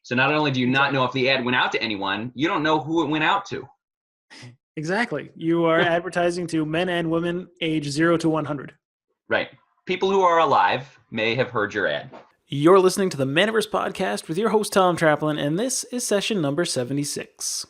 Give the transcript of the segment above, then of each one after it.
So not only do you not know if the ad went out to anyone, you don't know who it went out to. Exactly. You are advertising to men and women age 0 to 100. Right. People who are alive may have heard your ad. You're listening to the Manaverse Podcast with your host, Tom Traplin, and this is session number 76.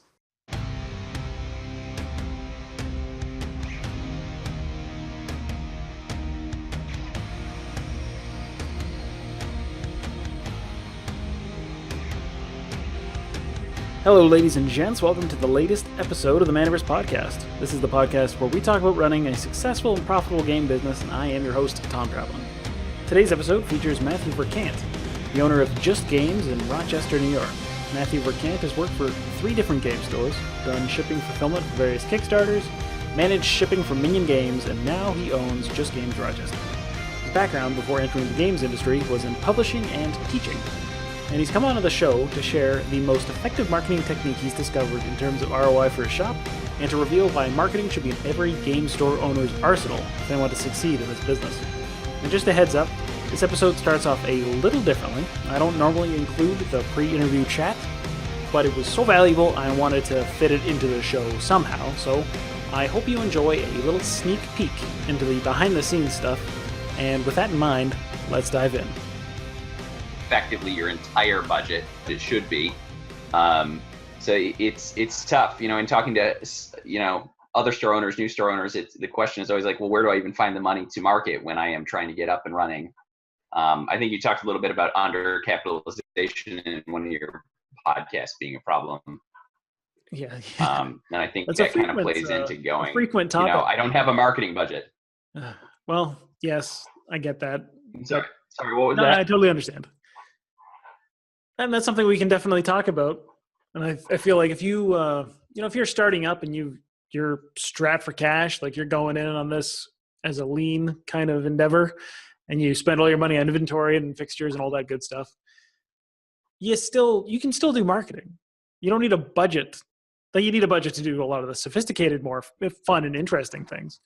Hello, ladies and gents. Welcome to the latest episode of the Manaverse Podcast. This is the podcast where we talk about running a successful and profitable game business, and I am your host, Tom Traplin. Today's episode features Matthew Vercant, the owner of Just Games in Rochester, New York. Matthew Vercant has worked for 3 different game stores, done shipping fulfillment for various Kickstarters, managed shipping for Minion Games, and now he owns Just Games Rochester. His background before entering the games industry was in publishing and teaching. And he's come onto the show to share the most effective marketing technique he's discovered in terms of ROI for his shop, and to reveal why marketing should be in every game store owner's arsenal if they want to succeed in this business. And just a heads up, this episode starts off a little differently. I don't normally include the pre-interview chat, but it was so valuable I wanted to fit it into the show somehow, so I hope you enjoy a little sneak peek into the behind-the-scenes stuff, and with that in mind, let's dive in. Effectively your entire budget. It should be. So it's tough, in talking to, other store owners, new store owners, the question is always like, well, where do I even find the money to market when I am trying to get up and running? I think you talked a little bit about undercapitalization in one of your podcasts being a problem. Yeah. And I think that kind of plays into going, frequent topic. I don't have a marketing budget. Well, yes, I get that. Sorry, what was that? I totally understand. And that's something we can definitely talk about. And I feel like if you, if you're starting up and you're strapped for cash, like you're going in on this as a lean kind of endeavor, and you spend all your money on inventory and fixtures and all that good stuff, you can still do marketing. You don't need a budget. Like you need a budget to do a lot of the sophisticated, more fun and interesting things.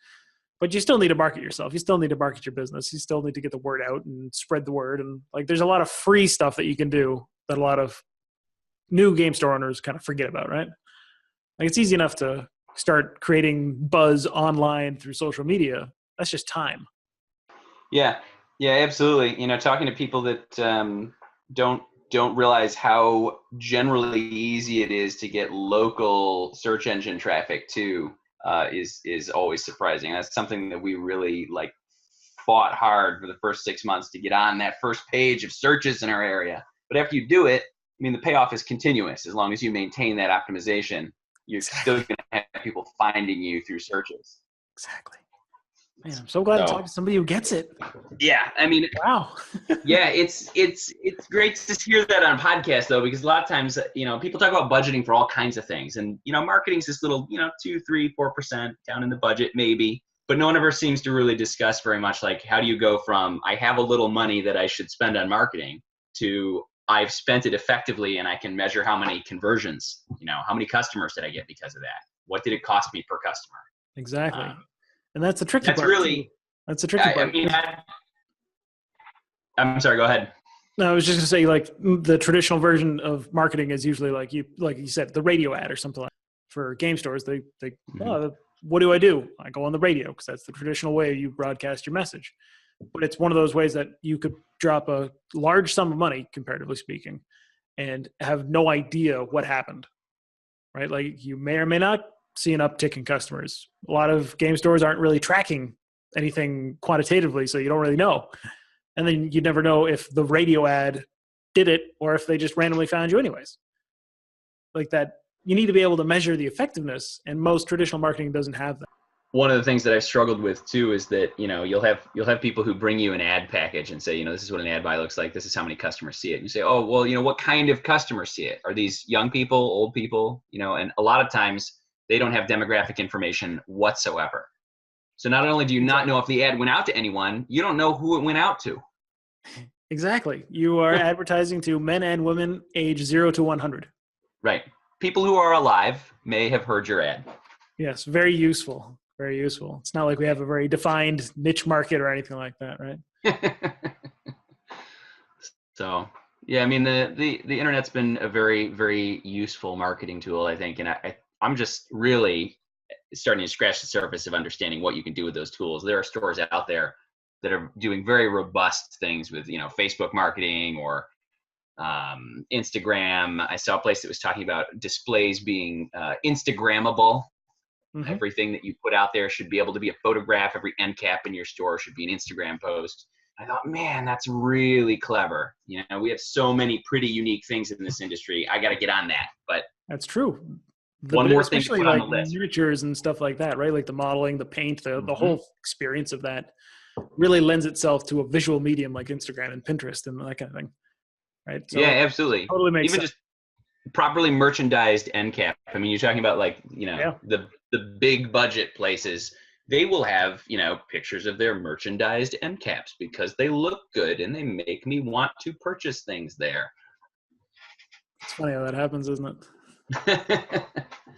But you still need to market yourself. You still need to market your business. You still need to get the word out and spread the word. And like, there's a lot of free stuff that you can do that a lot of new game store owners kind of forget about, right? Like it's easy enough to start creating buzz online through social media. That's just time. Yeah, absolutely. Talking to people that don't realize how generally easy it is to get local search engine traffic too. Is always surprising. That's something that we really fought hard for the first 6 months to get on that first page of searches in our area. But after you do it, the payoff is continuous. As long as you maintain that optimization, you're still going to have people finding you through searches. Exactly. Man, I'm so glad to talk to somebody who gets it. Yeah, wow. Yeah, it's great to hear that on podcasts though, because a lot of times, people talk about budgeting for all kinds of things, and marketing's this little, 2, 3, 4% down in the budget maybe, but no one ever seems to really discuss very much like how do you go from I have a little money that I should spend on marketing to I've spent it effectively and I can measure how many conversions, how many customers did I get because of that? What did it cost me per customer? Exactly. And that's the tricky part. That's the tricky part. I'm sorry, go ahead. No, I was just going to say, the traditional version of marketing is usually like you said, the radio ad or something like that. For game stores, they what do? I go on the radio because that's the traditional way you broadcast your message. But it's one of those ways that you could drop a large sum of money, comparatively speaking, and have no idea what happened, right? Like you may or may not see an uptick in customers. A lot of game stores aren't really tracking anything quantitatively, so you don't really know. And then you never know if the radio ad did it or if they just randomly found you anyways. Like that, you need to be able to measure the effectiveness, and most traditional marketing doesn't have that. One of the things that I've struggled with too is that, you'll have people who bring you an ad package and say, this is what an ad buy looks like. This is how many customers see it. And you say, oh, well, what kind of customers see it? Are these young people, old people? And a lot of times they don't have demographic information whatsoever. So not only do you not know if the ad went out to anyone, you don't know who it went out to. Exactly. You are advertising to men and women age 0 to 100. Right. People who are alive may have heard your ad. Yes, very useful. Very useful. It's not like we have a very defined niche market or anything like that, right? So Yeah, I mean the internet's been a very, very useful marketing tool, I think, and I'm just really starting to scratch the surface of understanding what you can do with those tools. There are stores out there that are doing very robust things with, Facebook marketing or Instagram. I saw a place that was talking about displays being Instagrammable. Mm-hmm. Everything that you put out there should be able to be a photograph. Every end cap in your store should be an Instagram post. I thought, man, that's really clever. We have so many pretty unique things in this industry. I got to get on that. But That's true. one more thing to Especially put on like the list. miniatures and stuff like that, right? Like the modeling, the paint, the Mhm. whole experience of that really lends itself to a visual medium like Instagram and Pinterest and that kind of thing, right? So Yeah, absolutely. totally makes Even sense. just properly merchandised end cap. I mean, you're talking about like, Yeah. the big budget places. They will have, pictures of their merchandised end caps because they look good and they make me want to purchase things there. It's funny how that happens, isn't it?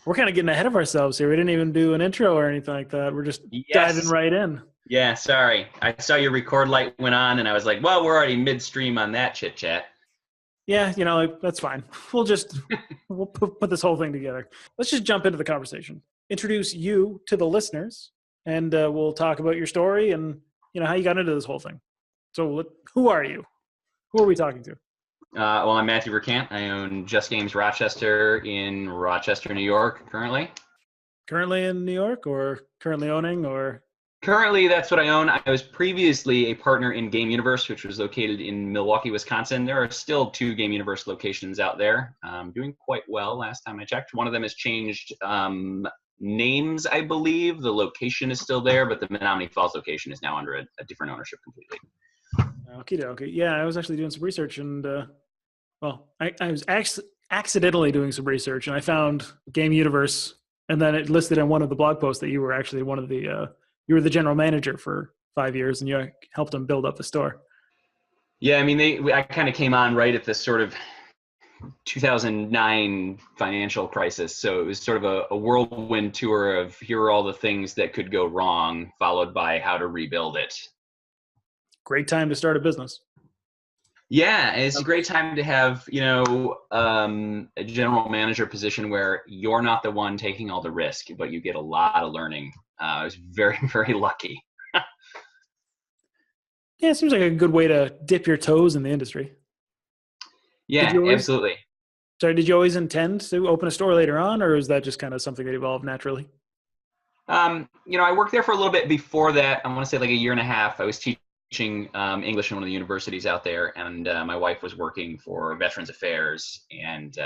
We're kind of getting ahead of ourselves here. We didn't even do an intro or anything like that. We're just diving right in. Yeah, sorry. I saw your record light went on and I was like, well, we're already midstream on that chit chat. Yeah, that's fine. We'll put this whole thing together. Let's just jump into the conversation. Introduce you to the listeners, and we'll talk about your story and how you got into this whole thing. So, who are you? Who are we talking to? Well, I'm Matthew Vercant. I own Just Games Rochester in Rochester, New York, currently. Currently in New York, or currently owning, or? Currently, that's what I own. I was previously a partner in Game Universe, which was located in Milwaukee, Wisconsin. There are still 2 Game Universe locations out there. Doing quite well last time I checked. One of them has changed names, I believe. The location is still there, but the Menominee Falls location is now under a different ownership completely. Okay. Yeah, I was actually doing some research, and I was accidentally doing some research, and I found Game Universe, and then it listed in one of the blog posts that you were actually one of the you were the general manager for 5 years, and you helped them build up the store. Yeah, I mean, I kind of came on right at this sort of 2009 financial crisis. So it was sort of a whirlwind tour of here are all the things that could go wrong, followed by how to rebuild it. Great time to start a business. Yeah, it's a great time to have, a general manager position where you're not the one taking all the risk, but you get a lot of learning. I was very, very lucky. Yeah, it seems like a good way to dip your toes in the industry. Yeah, absolutely. Sorry, did you always intend to open a store later on, or is that just kind of something that evolved naturally? I worked there for a little bit before that. I want to say like a year and a half. I was teaching English in one of the universities out there, and my wife was working for Veterans Affairs, and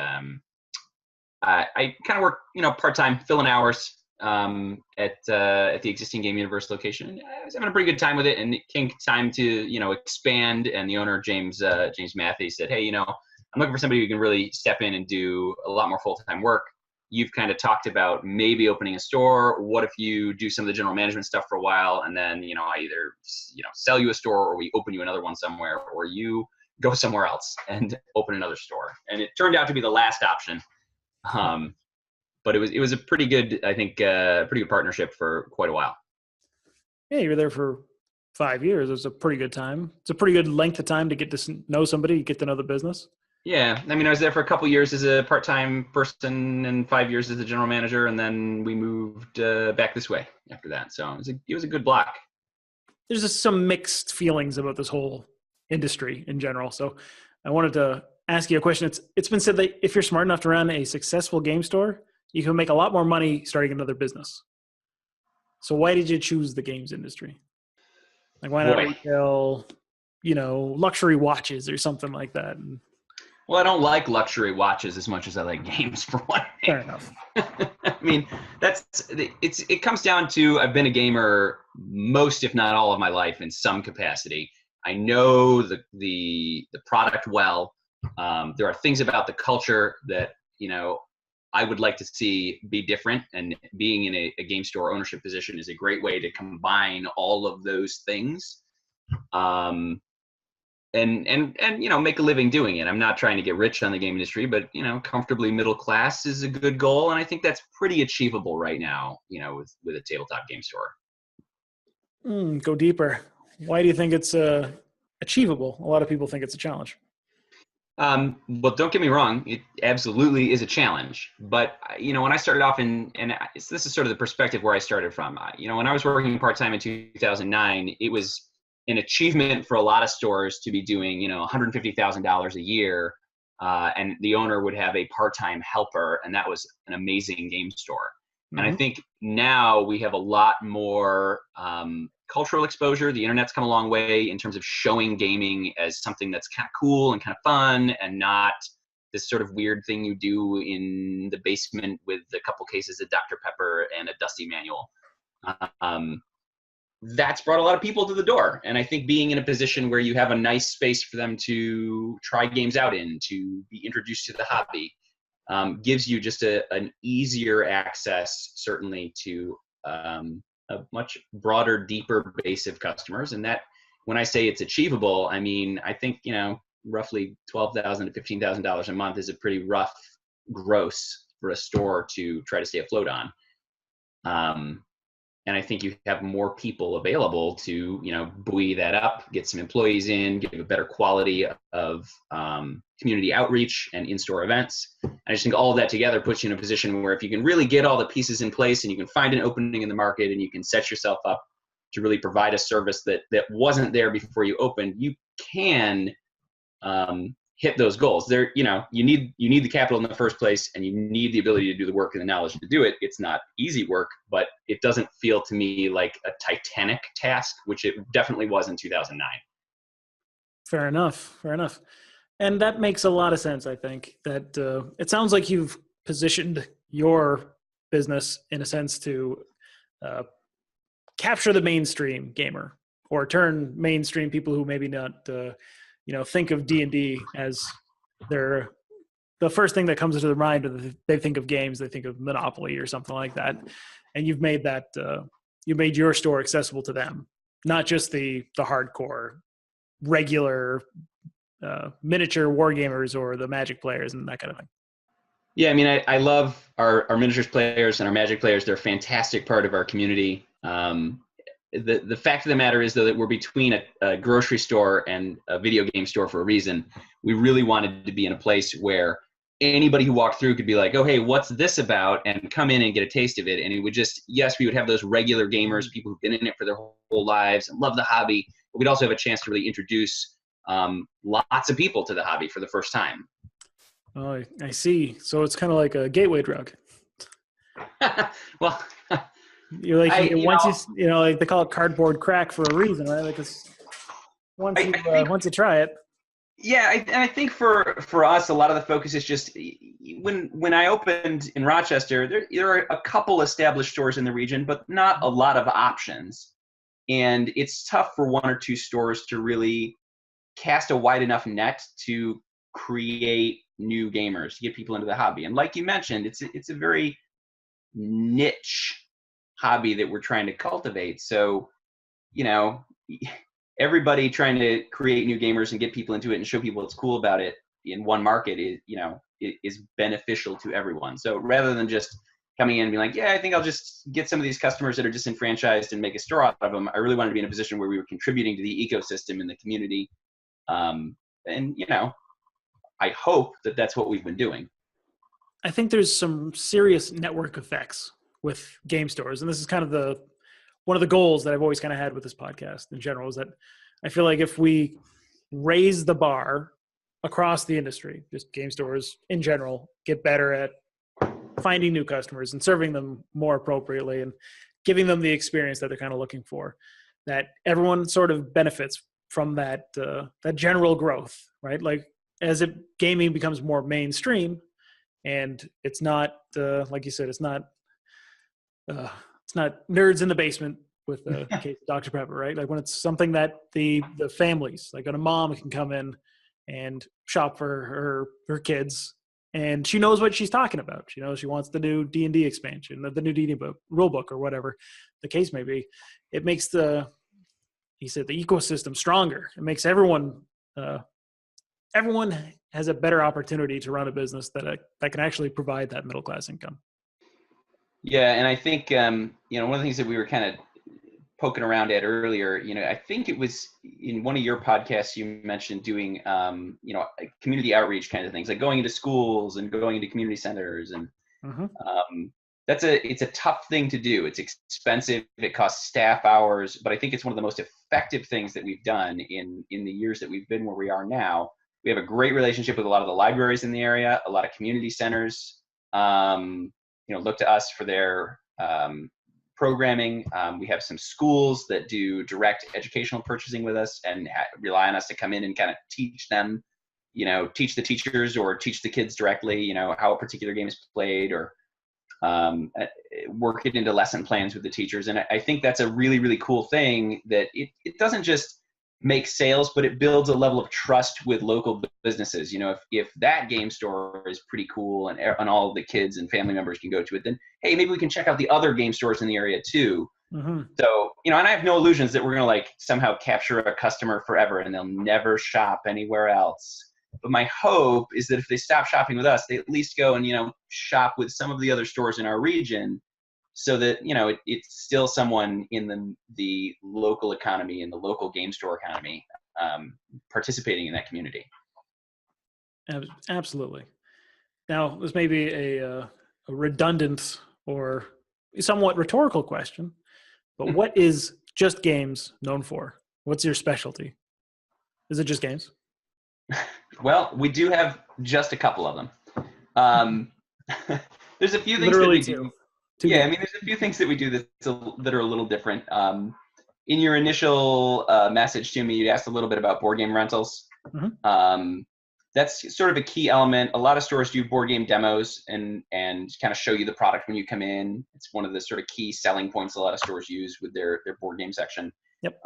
I kind of worked, part-time, filling hours at the existing Game Universe location. And I was having a pretty good time with it, and it came time to expand. And the owner, James Matthew, said, "Hey, I'm looking for somebody who can really step in and do a lot more full-time work. You've kind of talked about maybe opening a store. What if you do some of the general management stuff for a while, and then I either sell you a store, or we open you another one somewhere, or you go somewhere else and open another store." And it turned out to be the last option. But it was a pretty good, I think, pretty good partnership for quite a while. Yeah, you were there for 5 years. It was a pretty good time. It's a pretty good length of time to get to know somebody, get to know the business. Yeah, I mean, I was there for a couple years as a part-time person and 5 years as a general manager, and then we moved back this way after that. So it was a good block. There's just some mixed feelings about this whole industry in general. So I wanted to ask you a question. It's been said that if you're smart enough to run a successful game store, you can make a lot more money starting another business. So why did you choose the games industry? Like, why not retail, luxury watches or something like that? Well, I don't like luxury watches as much as I like games, for one thing. Fair enough. I mean, it comes down to I've been a gamer most, if not all, of my life in some capacity. I know the product well. There are things about the culture that I would like to see be different, and being in a game store ownership position is a great way to combine all of those things. And make a living doing it. I'm not trying to get rich on the game industry, but comfortably middle class is a good goal, and I think that's pretty achievable right now. With a tabletop game store. Go deeper. Why do you think it's achievable? A lot of people think it's a challenge. Well, don't get me wrong. It absolutely is a challenge. But, when I started off this is sort of the perspective where I started from. When I was working part-time in 2009, it was an achievement for a lot of stores to be doing, $150,000 a year. And the owner would have a part-time helper, and that was an amazing game store. Mm-hmm. And I think now we have a lot more cultural exposure. The internet's come a long way in terms of showing gaming as something that's kind of cool and kind of fun, and not this sort of weird thing you do in the basement with a couple cases of Dr. Pepper and a dusty manual. That's brought a lot of people to the door. And I think being in a position where you have a nice space for them to try games out in, to be introduced to the hobby, gives you just an easier access, certainly, to a much broader, deeper base of customers. And that, when I say it's achievable, I mean, I think, roughly $12,000 to $15,000 a month is a pretty rough gross for a store to try to stay afloat on. And I think you have more people available to, buoy that up, get some employees in, give a better quality of community outreach and in-store events. And I just think all of that together puts you in a position where if you can really get all the pieces in place and you can find an opening in the market and you can set yourself up to really provide a service that wasn't there before you opened, you can hit those goals. There, you need the capital in the first place, and you need the ability to do the work and the knowledge to do it. It's not easy work, but it doesn't feel to me like a titanic task, which it definitely was in 2009. Fair enough. And that makes a lot of sense. I think that it sounds like you've positioned your business in a sense to capture the mainstream gamer, or turn mainstream people who maybe not think of D&D as the first thing that comes into their mind when they think of games. They think of Monopoly or something like that. And you've made that, you made your store accessible to them, not just the hardcore, regular miniature wargamers or the Magic players and that kind of thing. Yeah, I mean, I love our miniatures players and our Magic players. They're a fantastic part of our community. The fact of the matter is, though, that we're between a grocery store and a video game store for a reason. We really wanted to be in a place where anybody who walked through could be like, oh, hey, what's this about? And come in and get a taste of it. And it would just, yes, we would have those regular gamers, people who've been in it for their whole lives and love the hobby. But we'd also have a chance to really introduce lots of people to the hobby for the first time. Oh, I see. So it's kind of like a gateway drug. Well, you're like, like they call it cardboard crack for a reason, right? Like, once you try it. Yeah, and I think for us, a lot of the focus is just when I opened in Rochester, there are a couple established stores in the region, but not a lot of options. And it's tough for one or two stores to really cast a wide enough net to create new gamers, to get people into the hobby. And like you mentioned, it's a very niche hobby that we're trying to cultivate. So, everybody trying to create new gamers and get people into it and show people what's cool about it in one market is beneficial to everyone. So rather than just coming in and being like, yeah, I think I'll just get some of these customers that are disenfranchised and make a store out of them, I really wanted to be in a position where we were contributing to the ecosystem and the community. I hope that that's what we've been doing. I think there's some serious network effects with game stores. And this is kind of one of the goals that I've always kind of had with this podcast in general, is that I feel like if we raise the bar across the industry, just game stores in general, get better at finding new customers and serving them more appropriately and giving them the experience that they're kind of looking for, that everyone sort of benefits from that general growth, right? Like, as gaming becomes more mainstream, and it's not like you said, it's not nerds in the basement with a case of Dr. Pepper, right? Like, when it's something that the families, like, when a mom can come in and shop for her kids, and she knows what she's talking about. She knows she wants the new D&D expansion, the new D&D book, rule book, or whatever the case may be. It makes the ecosystem stronger. It makes everyone has a better opportunity to run a business that can actually provide that middle class income. Yeah, and I think one of the things that we were kind of poking around at earlier, I think it was in one of your podcasts you mentioned doing, community outreach kind of things, like going into schools and going into community centers. And it's a tough thing to do. It's expensive. It costs staff hours, but I think it's one of the most effective things that we've done in the years that we've been where we are now. We have a great relationship with a lot of the libraries in the area, a lot of community centers, look to us for their programming. We have some schools that do direct educational purchasing with us and rely on us to come in and kind of teach them, teach the teachers or teach the kids directly, how a particular game is played, or work it into lesson plans with the teachers. And I think that's a really, really cool thing, that it doesn't just make sales, but it builds a level of trust with local businesses. If that game store is pretty cool and all the kids and family members can go to it, then hey, maybe we can check out the other game stores in the area too. So, and I have no illusions that we're going to like somehow capture a customer forever and they'll never shop anywhere else. But my hope is that if they stop shopping with us, they at least go and, shop with some of the other stores in our region, so that, it's still someone in the local economy and the local game store economy participating in that community. Absolutely. Now, this may be a redundant or somewhat rhetorical question, but what is Just Games known for? What's your specialty? Is it just games? Well, we do have just a couple of them. There's a few things Literally that we two. do. Yeah, I mean, there's a few things that we do that are a little different. In your initial message to me, you asked a little bit about board game rentals. That's sort of a key element. A lot of stores do board game demos and kind of show you the product when you come in. It's one of the sort of key selling points a lot of stores use with their board game section. Yep.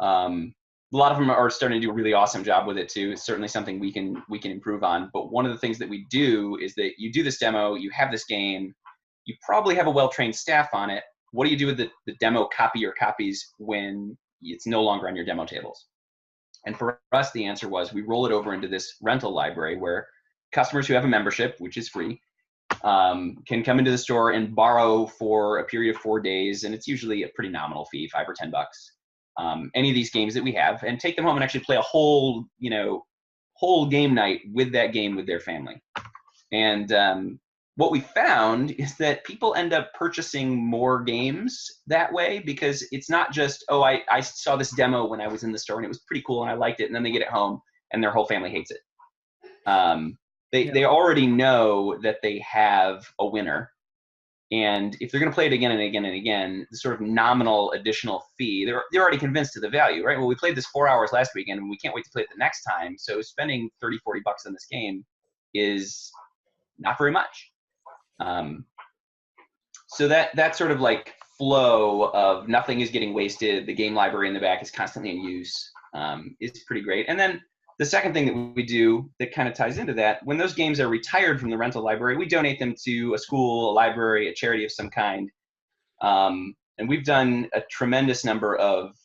A lot of them are starting to do a really awesome job with it too. It's certainly something we can improve on. But one of the things that we do is that you do this demo, you have this game, you probably have a well-trained staff on it. What do you do with the demo copy or copies when it's no longer on your demo tables? And for us, the answer was we roll it over into this rental library where customers who have a membership, which is free, can come into the store and borrow for a period of 4 days. And it's usually a pretty nominal fee, $5 or $10. Any of these games that we have, and take them home and actually play a whole game night with that game with their family. And what we found is that people end up purchasing more games that way, because it's not just, oh, I saw this demo when I was in the store and it was pretty cool and I liked it, and then they get it home and their whole family hates it. They already know that they have a winner. And if they're going to play it again and again and again, the sort of nominal additional fee, they're already convinced of the value, right? Well, we played this 4 hours last weekend and we can't wait to play it the next time. So spending $30, $40 on this game is not very much. So that sort of like flow of nothing is getting wasted, the game library in the back is constantly in use, is pretty great. And then the second thing that we do that kind of ties into that, when those games are retired from the rental library, we donate them to a school, a library, a charity of some kind. And we've done a tremendous number of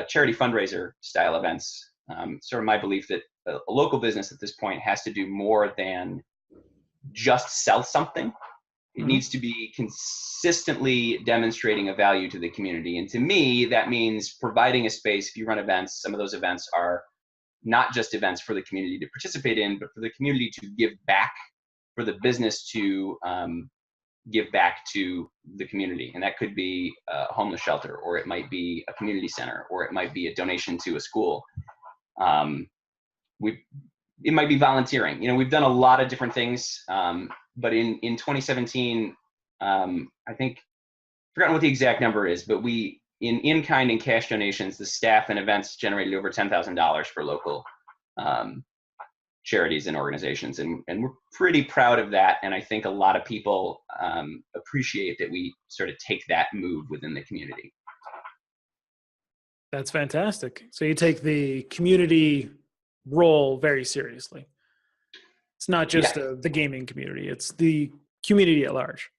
charity fundraiser style events. Sort of my belief that a local business at this point has to do more than just sell something. It needs to be consistently demonstrating a value to the community. And to me, that means providing a space. If you run events, some of those events are not just events for the community to participate in, but for the community to give back, for the business to give back to the community. And that could be a homeless shelter, or it might be a community center, or it might be a donation to a school. It might be volunteering. We've done a lot of different things, but in 2017, I think, I've forgotten what the exact number is, but we, in-kind and cash donations, the staff and events generated over $10,000 for local charities and organizations. And we're pretty proud of that. And I think a lot of people appreciate that we sort of take that move within the community. That's fantastic. So you take the community role very seriously. It's not just the gaming community, it's the community at large.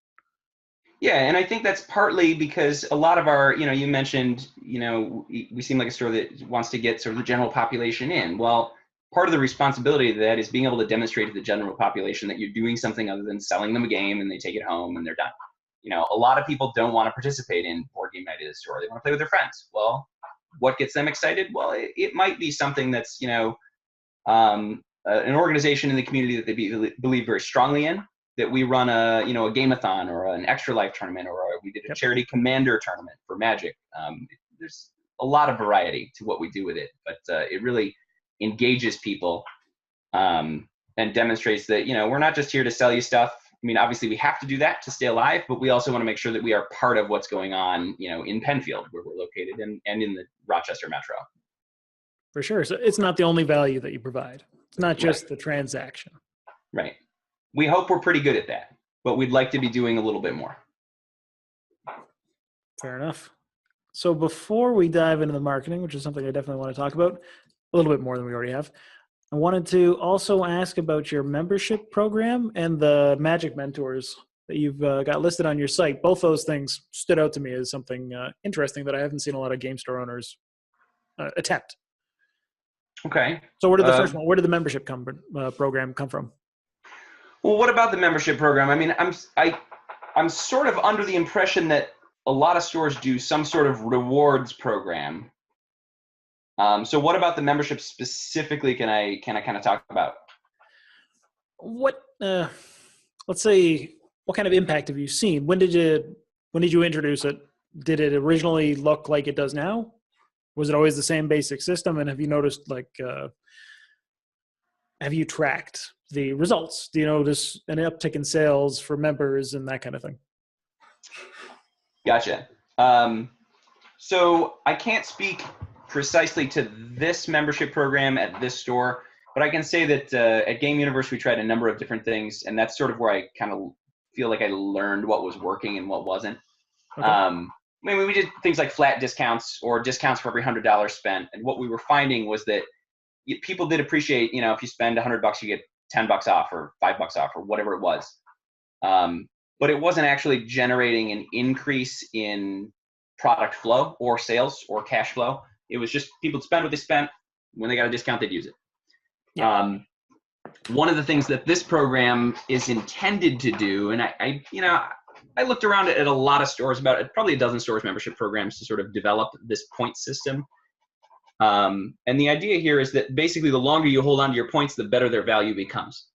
Yeah, and I think that's partly because a lot of our, you mentioned, we seem like a store that wants to get sort of the general population in. Well, part of the responsibility of that is being able to demonstrate to the general population that you're doing something other than selling them a game and they take it home and they're done. A lot of people don't want to participate in board game night at the store. They want to play with their friends. Well, what gets them excited? Well, it might be something that's, an organization in the community that they believe very strongly in, that we run a game-a-thon or an extra life tournament, or we did a charity commander tournament for Magic. There's a lot of variety to what we do with it, but it really engages people and demonstrates that, we're not just here to sell you stuff. I mean, obviously we have to do that to stay alive, but we also want to make sure that we are part of what's going on, in Penfield, where we're located, and in the Rochester metro. For sure. So it's not the only value that you provide. It's not just the transaction. Right. We hope we're pretty good at that, but we'd like to be doing a little bit more. Fair enough. So before we dive into the marketing, which is something I definitely want to talk about a little bit more than we already have, I wanted to also ask about your membership program and the Magic Mentors that you've got listed on your site. Both those things stood out to me as something interesting that I haven't seen a lot of game store owners attempt. Okay. So where did the first one? Where did the membership program come from? Well, what about the membership program? I mean, I'm sort of under the impression that a lot of stores do some sort of rewards program. So what about the membership specifically can I kind of talk about? What let's say, what kind of impact have you seen? When did you introduce it? Did it originally look like it does now? Was it always the same basic system? And have you noticed, have you tracked the results? Do you notice an uptick in sales for members and that kind of thing? Gotcha. So I can't speak precisely to this membership program at this store, but I can say that at Game Universe, we tried a number of different things, and that's sort of where I kind of feel like I learned what was working and what wasn't. Okay. I mean, we did things like flat discounts or discounts for every $100 spent. And what we were finding was that people did appreciate, if you spend $100, you get $10 off or $5 off or whatever it was. But it wasn't actually generating an increase in product flow or sales or cash flow. It was just people would spend what they spent. When they got a discount, they'd use it. Yeah. One of the things that this program is intended to do, and I looked around at a lot of stores, probably a dozen stores membership programs to sort of develop this point system. And the idea here is that basically the longer you hold on to your points, the better their value becomes.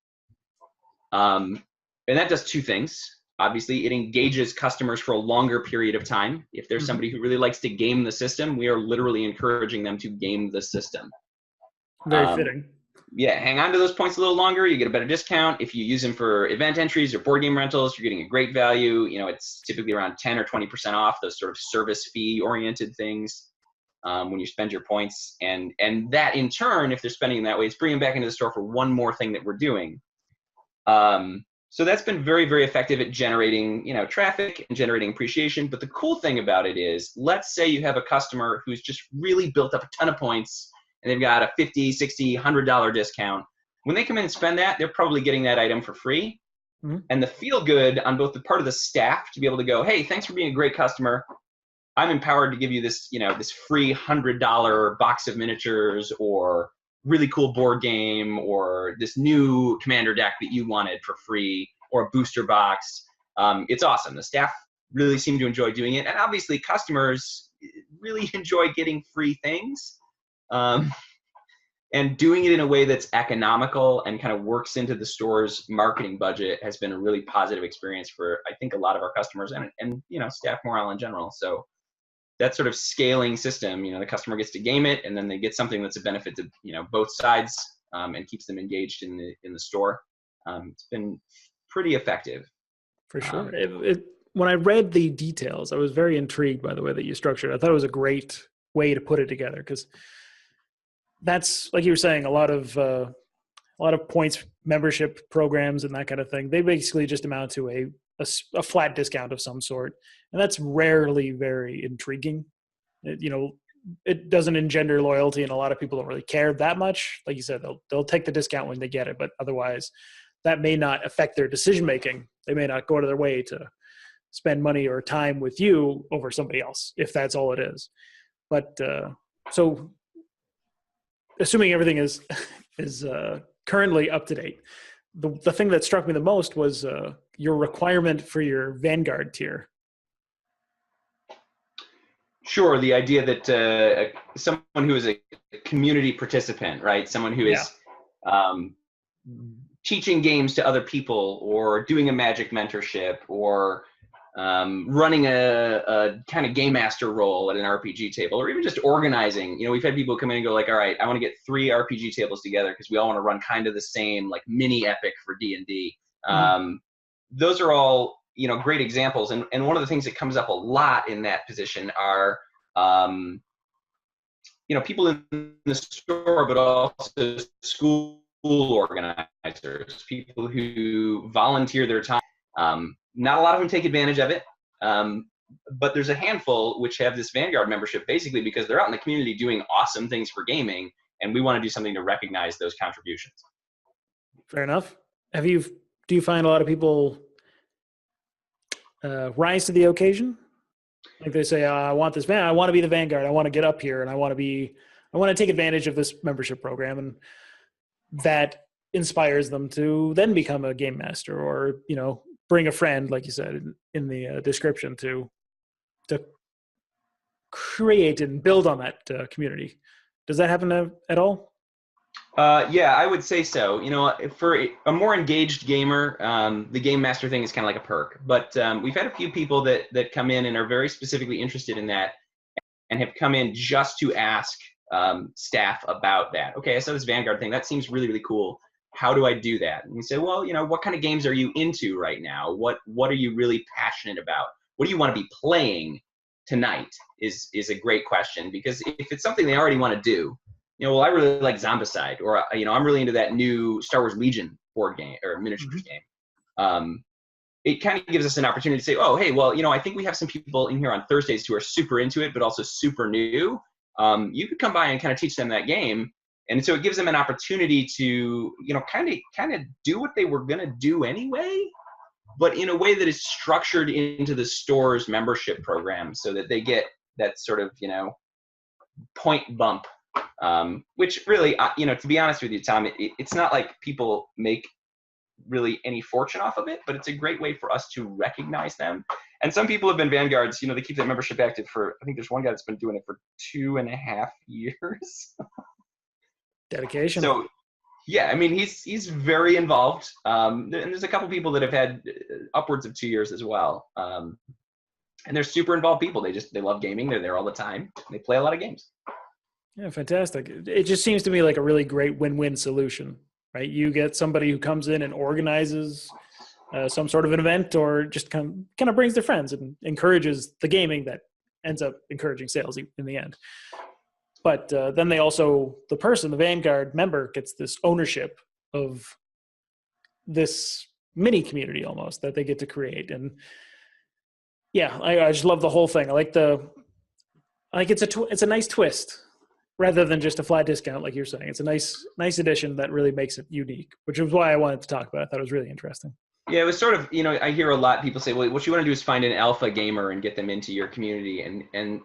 And that does two things. Obviously, it engages customers for a longer period of time. If there's somebody who really likes to game the system, we are literally encouraging them to game the system. Very fitting. Yeah, hang on to those points a little longer. You get a better discount. If you use them for event entries or board game rentals, you're getting a great value. It's typically around 10 or 20% off, those sort of service fee oriented things when you spend your points. And that in turn, if they're spending that way, it's bringing them back into the store for one more thing that we're doing. So that's been very, very effective at generating, traffic and generating appreciation. But the cool thing about it is, let's say you have a customer who's just really built up a ton of points and they've got a $50, $60, $100 discount. When they come in and spend that, they're probably getting that item for free. Mm-hmm. And the feel good on both the part of the staff to be able to go, hey, thanks for being a great customer. I'm empowered to give you this, this free $100 box of miniatures or really cool board game or this new commander deck that you wanted for free or a booster box. It's awesome. The staff really seem to enjoy doing it. And obviously customers really enjoy getting free things. And doing it in a way that's economical and kind of works into the store's marketing budget has been a really positive experience for, I think, a lot of our customers and staff morale in general. So that sort of scaling system, the customer gets to game it and then they get something that's a benefit to, both sides and keeps them engaged in the store. It's been pretty effective. For sure. When I read the details, I was very intrigued by the way that you structured it. I thought it was a great way to put it together because that's, like you were saying, a lot of points membership programs and that kind of thing. They basically just amount to a flat discount of some sort. And that's rarely very intriguing. It doesn't engender loyalty and a lot of people don't really care that much. Like you said, they'll take the discount when they get it, but otherwise that may not affect their decision-making. They may not go out of their way to spend money or time with you over somebody else, if that's all it is. But so assuming everything is currently up to date, the thing that struck me the most was your requirement for your Vanguard tier. Sure, the idea that someone who is a community participant, right? Someone who Yeah. is um, teaching games to other people, or doing a Magic mentorship, or running a kind of game master role at an RPG table, or even just organizing. We've had people come in and go like, all right, I want to get 3 RPG tables together because we all want to run kind of the same like mini epic for D&D. Those are all great examples, and one of the things that comes up a lot in that position are people in the store, but also school organizers, people who volunteer their time. Not a lot of them take advantage of it, but there's a handful which have this Vanguard membership basically because they're out in the community doing awesome things for gaming, and we want to do something to recognize those contributions. Fair enough. Do you find a lot of people rise to the occasion? Like they say, I want this I want to be the Vanguard. I want to get up here, and I want to take advantage of this membership program, and that inspires them to then become a game master, or bring a friend, like you said in the description, to create and build on that community. Does that happen at all? Yeah, I would say so. For a more engaged gamer, the game master thing is kind of like a perk. But we've had a few people that come in and are very specifically interested in that, and have come in just to ask staff about that. Okay, I saw this Vanguard thing. That seems really, really cool. How do I do that? And we say, well, what kind of games are you into right now? What are you really passionate about? What do you want to be playing tonight? Is a great question, because if it's something they already want to do, well, I really like Zombicide, or I'm really into that new Star Wars Legion board game or miniatures game. It kind of gives us an opportunity to say, oh, hey, well, I think we have some people in here on Thursdays who are super into it, but also super new. You could come by and kind of teach them that game. And so it gives them an opportunity to, kind of do what they were going to do anyway, but in a way that is structured into the store's membership program, so that they get that sort of, point bump, which really, to be honest with you, Tom, it's not like people make really any fortune off of it, but it's a great way for us to recognize them. And some people have been Vanguards, they keep that membership active for, I think there's one guy that's been doing it for 2.5 years. Dedication. So yeah, I mean, he's very involved. And there's a couple people that have had upwards of 2 years as well. And they're super involved people. They love gaming. They're there all the time. They play a lot of games. Yeah, fantastic. It just seems to me like a really great win-win solution, right? You get somebody who comes in and organizes some sort of an event, or just kind of brings their friends and encourages the gaming that ends up encouraging sales in the end. But then the Vanguard member, gets this ownership of this mini community almost that they get to create. And yeah, I just love the whole thing. I like it's a nice twist, rather than just a flat discount, like you're saying. It's a nice addition that really makes it unique, which is why I wanted to talk about it. I thought it was really interesting. Yeah, it was sort of, I hear a lot of people say, well, what you want to do is find an alpha gamer and get them into your community. And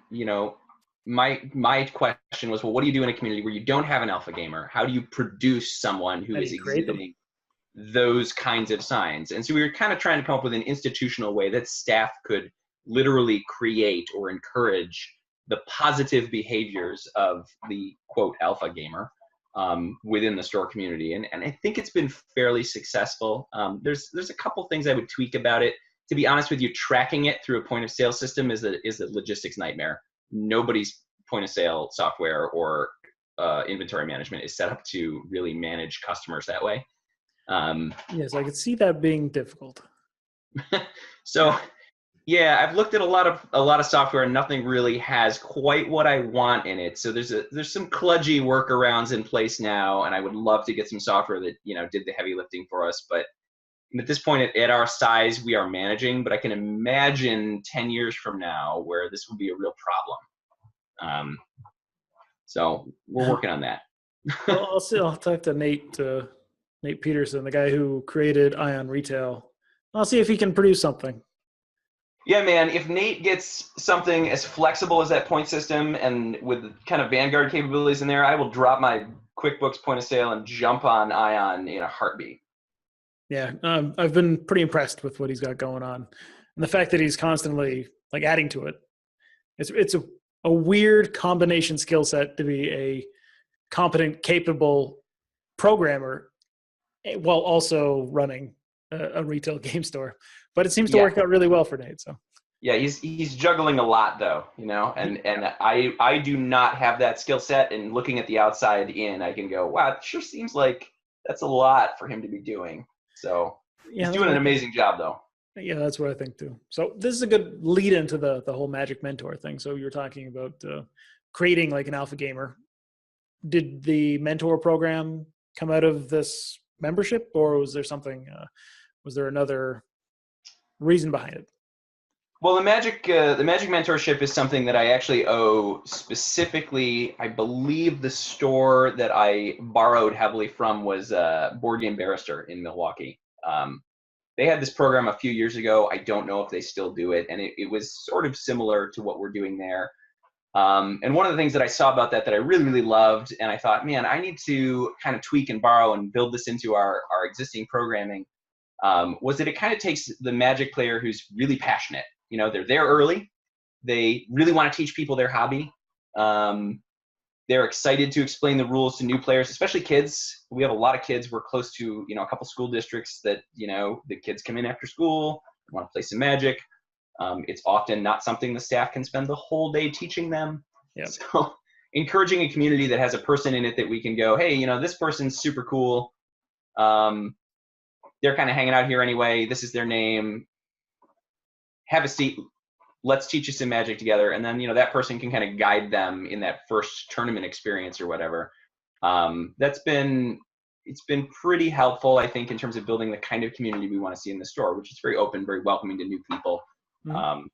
my question was, well, what do you do in a community where you don't have an alpha gamer? How do you produce someone who is exhibiting those kinds of signs? And so we were kind of trying to come up with an institutional way that staff could literally create or encourage the positive behaviors of the quote alpha gamer within the store community. And I think it's been fairly successful. There's a couple things I would tweak about it. To be honest with you, tracking it through a point of sale system is a logistics nightmare. Nobody's point of sale software or inventory management is set up to really manage customers that way. Yes, I could see that being difficult. So yeah, I've looked at a lot of software, and nothing really has quite what I want in it. So there's some kludgy workarounds in place now, and I would love to get some software that did the heavy lifting for us. But at this point, at our size, we are managing. But I can imagine 10 years from now where this will be a real problem. So we're working on that. Well, I'll talk to Nate Peterson, the guy who created Ion Retail. I'll see if he can produce something. Yeah, man, if Nate gets something as flexible as that point system and with kind of Vanguard capabilities in there, I will drop my QuickBooks point of sale and jump on Ion in a heartbeat. Yeah, I've been pretty impressed with what he's got going on. And the fact that he's constantly adding to it. a weird combination skill set to be a competent, capable programmer while also running a retail game store. But it seems to Yeah. work out really well for Nate. So Yeah, he's juggling a lot though, and I do not have that skill set, and looking at the outside in, I can go, wow, it sure seems like that's a lot for him to be doing. So he's doing an amazing job though. Yeah, that's what I think too. So this is a good lead into the whole Magic Mentor thing. So you were talking about creating like an alpha gamer. Did the mentor program come out of this membership, or was there something? Was there another reason behind it? Well, the Magic mentorship is something that I actually owe specifically. I believe the store that I borrowed heavily from was Board Game Barrister in Milwaukee. They had this program a few years ago. I don't know if they still do it, and it was sort of similar to what we're doing there. And one of the things that I saw about that I really, really loved, and I thought, man, I need to kind of tweak and borrow and build this into our existing programming, was that it kind of takes the Magic player who's really passionate. They're there early. They really want to teach people their hobby. They're excited to explain the rules to new players, especially kids. We have a lot of kids. We're close to, a couple school districts that, the kids come in after school, want to play some Magic. It's often not something the staff can spend the whole day teaching them. Yep. So encouraging a community that has a person in it that we can go, hey, this person's super cool. They're kind of hanging out here anyway. This is their name. Have a seat. Let's teach you some Magic together. And then, that person can kind of guide them in that first tournament experience or whatever. It's been pretty helpful, I think, in terms of building the kind of community we want to see in the store, which is very open, very welcoming to new people. Mm-hmm.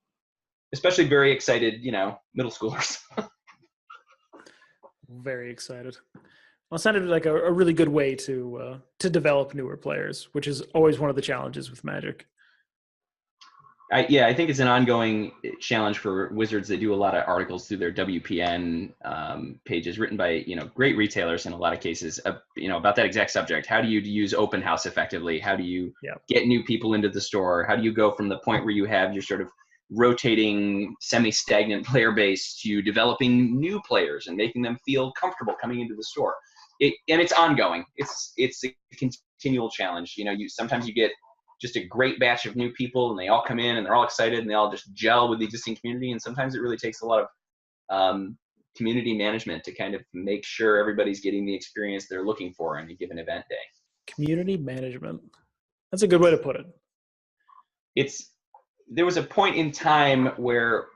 Especially very excited, middle schoolers. Very excited. Well, it sounded like a really good way to develop newer players, which is always one of the challenges with Magic. I think it's an ongoing challenge for Wizards. They do a lot of articles through their WPN pages written by, great retailers in a lot of cases, about that exact subject. How do you use open house effectively? How do you get new people into the store? How do you go from the point where you have your sort of rotating semi-stagnant player base to developing new players and making them feel comfortable coming into the store? And it's ongoing. It's a continual challenge. Sometimes you get just a great batch of new people and they all come in and they're all excited and they all just gel with the existing community. And sometimes it really takes a lot of community management to kind of make sure everybody's getting the experience they're looking for in a given event day. Community management. That's a good way to put it. There was a point in time where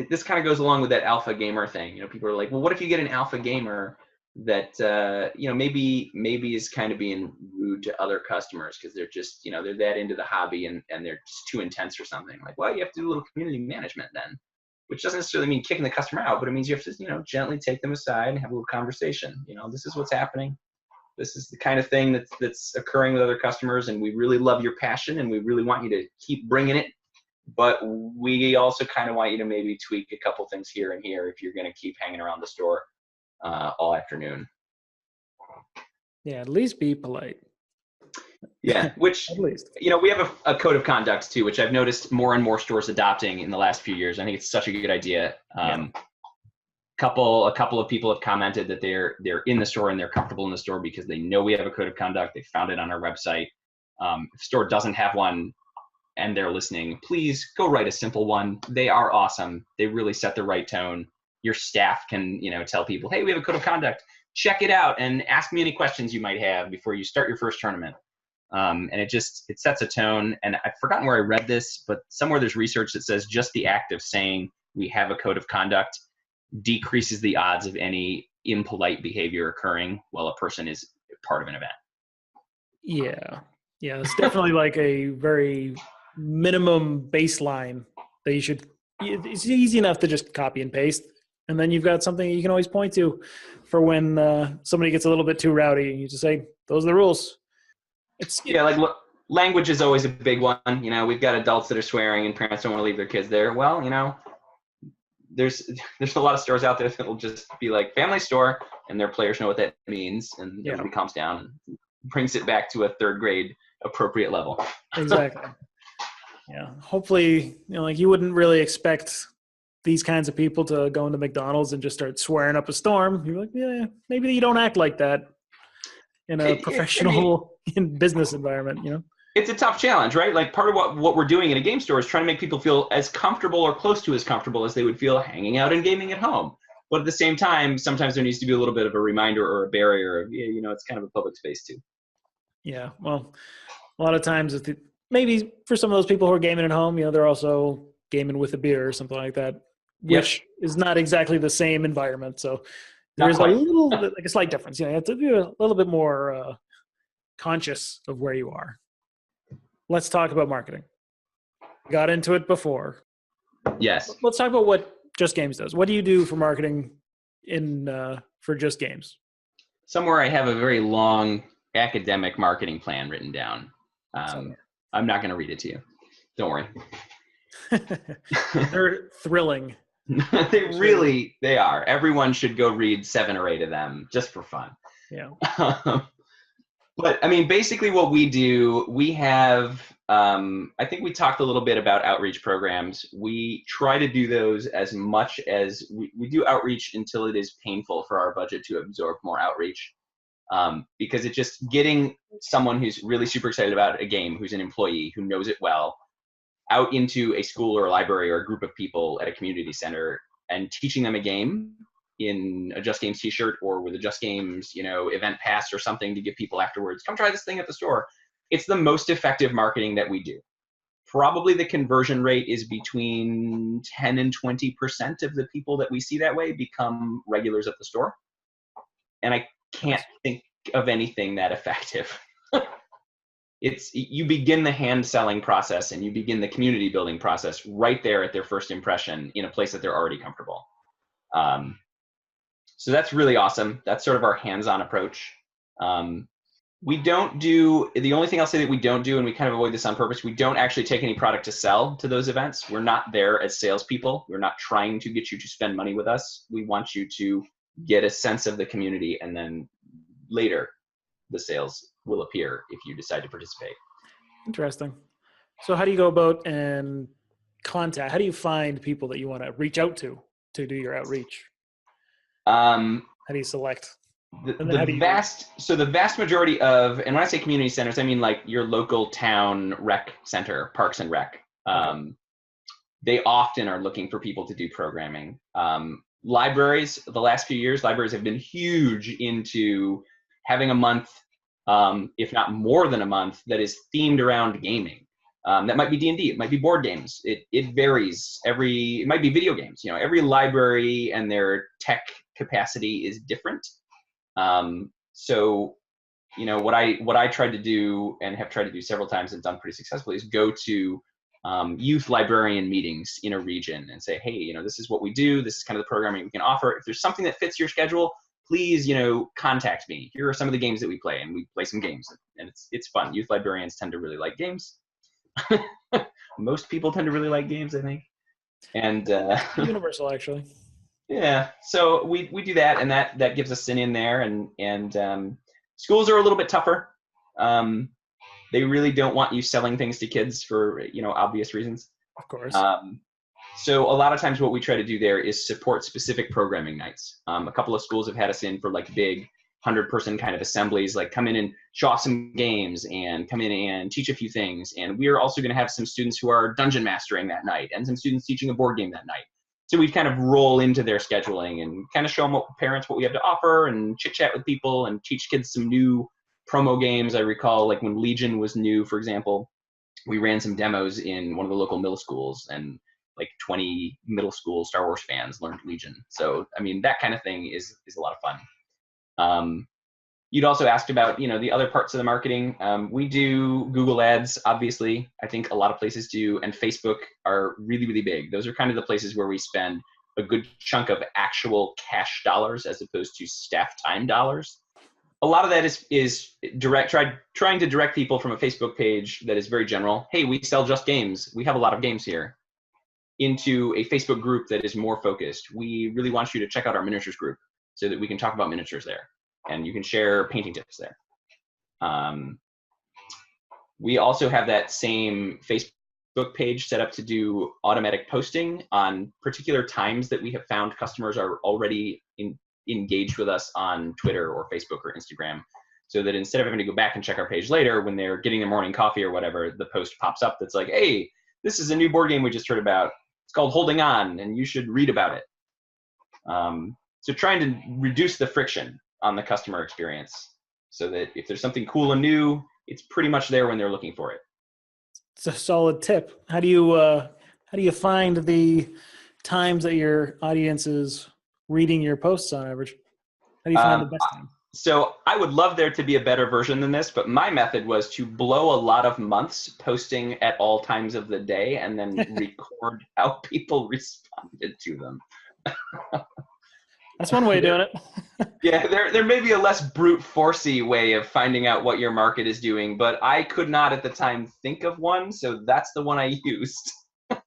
this kind of goes along with that alpha gamer thing. People are like, well, what if you get an alpha gamer that maybe is kind of being rude to other customers because they're just they're that into the hobby and they're just too intense or something. Like, well, you have to do a little community management then, which doesn't necessarily mean kicking the customer out, but it means you have to gently take them aside and have a little conversation. This is what's happening. This is the kind of thing that's occurring with other customers, and we really love your passion and we really want you to keep bringing it, but we also kind of want you to maybe tweak a couple things here and here if you're going to keep hanging around the store all afternoon. Yeah, at least be polite. Yeah, which, at least. We have a code of conduct too, which I've noticed more and more stores adopting in the last few years. I think it's such a good idea. A couple of people have commented that they're in the store and they're comfortable in the store because they know we have a code of conduct. They found it on our website. If the store doesn't have one and they're listening, please go write a simple one. They are awesome. They really set the right tone. Your staff can, tell people, hey, we have a code of conduct. Check it out and ask me any questions you might have before you start your first tournament. And it sets a tone. And I've forgotten where I read this, but somewhere there's research that says just the act of saying we have a code of conduct decreases the odds of any impolite behavior occurring while a person is part of an event. Yeah. It's definitely like a very minimum baseline that you should. It's easy enough to just copy and paste. And then you've got something you can always point to for when somebody gets a little bit too rowdy. You just say, those are the rules. Like language is always a big one. We've got adults that are swearing and parents don't want to leave their kids there. Well, there's a lot of stores out there that will just be like family store and their players know what that means. And everybody calms down and brings it back to a third grade appropriate level. Exactly. Yeah. Hopefully, you wouldn't really expect these kinds of people to go into McDonald's and just start swearing up a storm, you're like, yeah, maybe you don't act like that in a professional in business environment, you know? It's a tough challenge, right? Like part of what we're doing in a game store is trying to make people feel as comfortable or close to as comfortable as they would feel hanging out and gaming at home. But at the same time, sometimes there needs to be a little bit of a reminder or a barrier of, you know, it's kind of a public space too. Yeah, well, a lot of times, maybe for some of those people who are gaming at home, you know, they're also gaming with a beer or something like that, which is not exactly the same environment. So there's a little, like a slight difference. You know, you have to be a little bit more conscious of where you are. Let's talk about marketing. Got into it before. Yes. Let's talk about what Just Games does. What do you do for marketing for Just Games? Somewhere I have a very long academic marketing plan written down. I'm not going to read it to you. Don't worry. They're thrilling. They are. Everyone should go read 7 or 8 of them just for fun. Yeah. But I mean, basically what we do, we have, I think we talked a little bit about outreach programs. We try to do those as much as we do outreach until it is painful for our budget to absorb more outreach. Because it's just getting someone who's really super excited about a game, who's an employee, who knows it well, out into a school or a library or a group of people at a community center and teaching them a game in a Just Games t-shirt or with a Just Games, you know, event pass or something to give people afterwards, come try this thing at the store. It's the most effective marketing that we do. Probably the conversion rate is between 10 and 20% of the people that we see that way become regulars at the store. And I can't think of anything that effective. You begin the hand selling process and you begin the community building process right there at their first impression in a place that they're already comfortable. So that's really awesome. That's sort of our hands-on approach. We don't do, the only thing I'll say that we don't do, and we kind of avoid this on purpose, we don't actually take any product to sell to those events. We're not there as salespeople. We're not trying to get you to spend money with us. We want you to get a sense of the community, and then later the sales will appear if you decide to participate. Interesting. So how do you go about and contact? How do you find people that you want to reach out to do your outreach? How do you select? The vast majority of, and when I say community centers, I mean like your local town rec center, parks and rec. They often are looking for people to do programming. Libraries, the last few years, libraries have been huge into having a month, if not more than a month, that is themed around gaming. That might be D&D, it might be board games. It varies. It might be video games. You know, every library and their tech capacity is different. So, you know, what I tried to do and have tried to do several times and done pretty successfully is go to youth librarian meetings in a region and say, hey, you know, this is what we do. This is kind of the programming we can offer. If there's something that fits your schedule, please, you know, contact me. Here are some of the games that we play, and we play some games, and it's fun. Youth librarians tend to really like games. Most people tend to really like games, I think. And universal, actually. Yeah, so we do that, and that gives us an in there, and schools are a little bit tougher. They really don't want you selling things to kids for, you know, obvious reasons. Of course. So a lot of times what we try to do there is support specific programming nights. A couple of schools have had us in for like big 100-person kind of assemblies, like come in and show off some games and come in and teach a few things. And we are also going to have some students who are dungeon mastering that night and some students teaching a board game that night. So we kind of roll into their scheduling and kind of show them parents what we have to offer and chit chat with people and teach kids some new promo games. I recall like when Legion was new, for example, we ran some demos in one of the local middle schools, and like 20 middle school Star Wars fans learned Legion. So, I mean, that kind of thing is a lot of fun. You'd also asked about, you know, the other parts of the marketing. We do Google Ads, obviously. I think a lot of places do, and Facebook are really, really big. Those are kind of the places where we spend a good chunk of actual cash dollars as opposed to staff time dollars. A lot of that is trying to direct people from a Facebook page that is very general. Hey, we sell Just Games. We have a lot of games here. Into a Facebook group that is more focused. We really want you to check out our miniatures group so that we can talk about miniatures there, and you can share painting tips there. We also have that same Facebook Facebook page set up to do automatic posting on particular times that we have found customers are already engaged with us on Twitter or Facebook or Instagram, so that instead of having to go back and check our page later when they're getting their morning coffee or whatever, the post pops up that's like, hey, this is a new board game we just heard about. It's called Holding On, and you should read about it. So trying to reduce the friction on the customer experience so that if there's something cool and new, it's pretty much there when they're looking for it. It's a solid tip. How do you find the times that your audience is reading your posts on average? How do you find the best time? So I would love there to be a better version than this, but my method was to blow a lot of months posting at all times of the day and then record how people responded to them. That's one way of doing it. Yeah, there may be a less brute forcey way of finding out what your market is doing, but I could not at the time think of one, so that's the one I used. All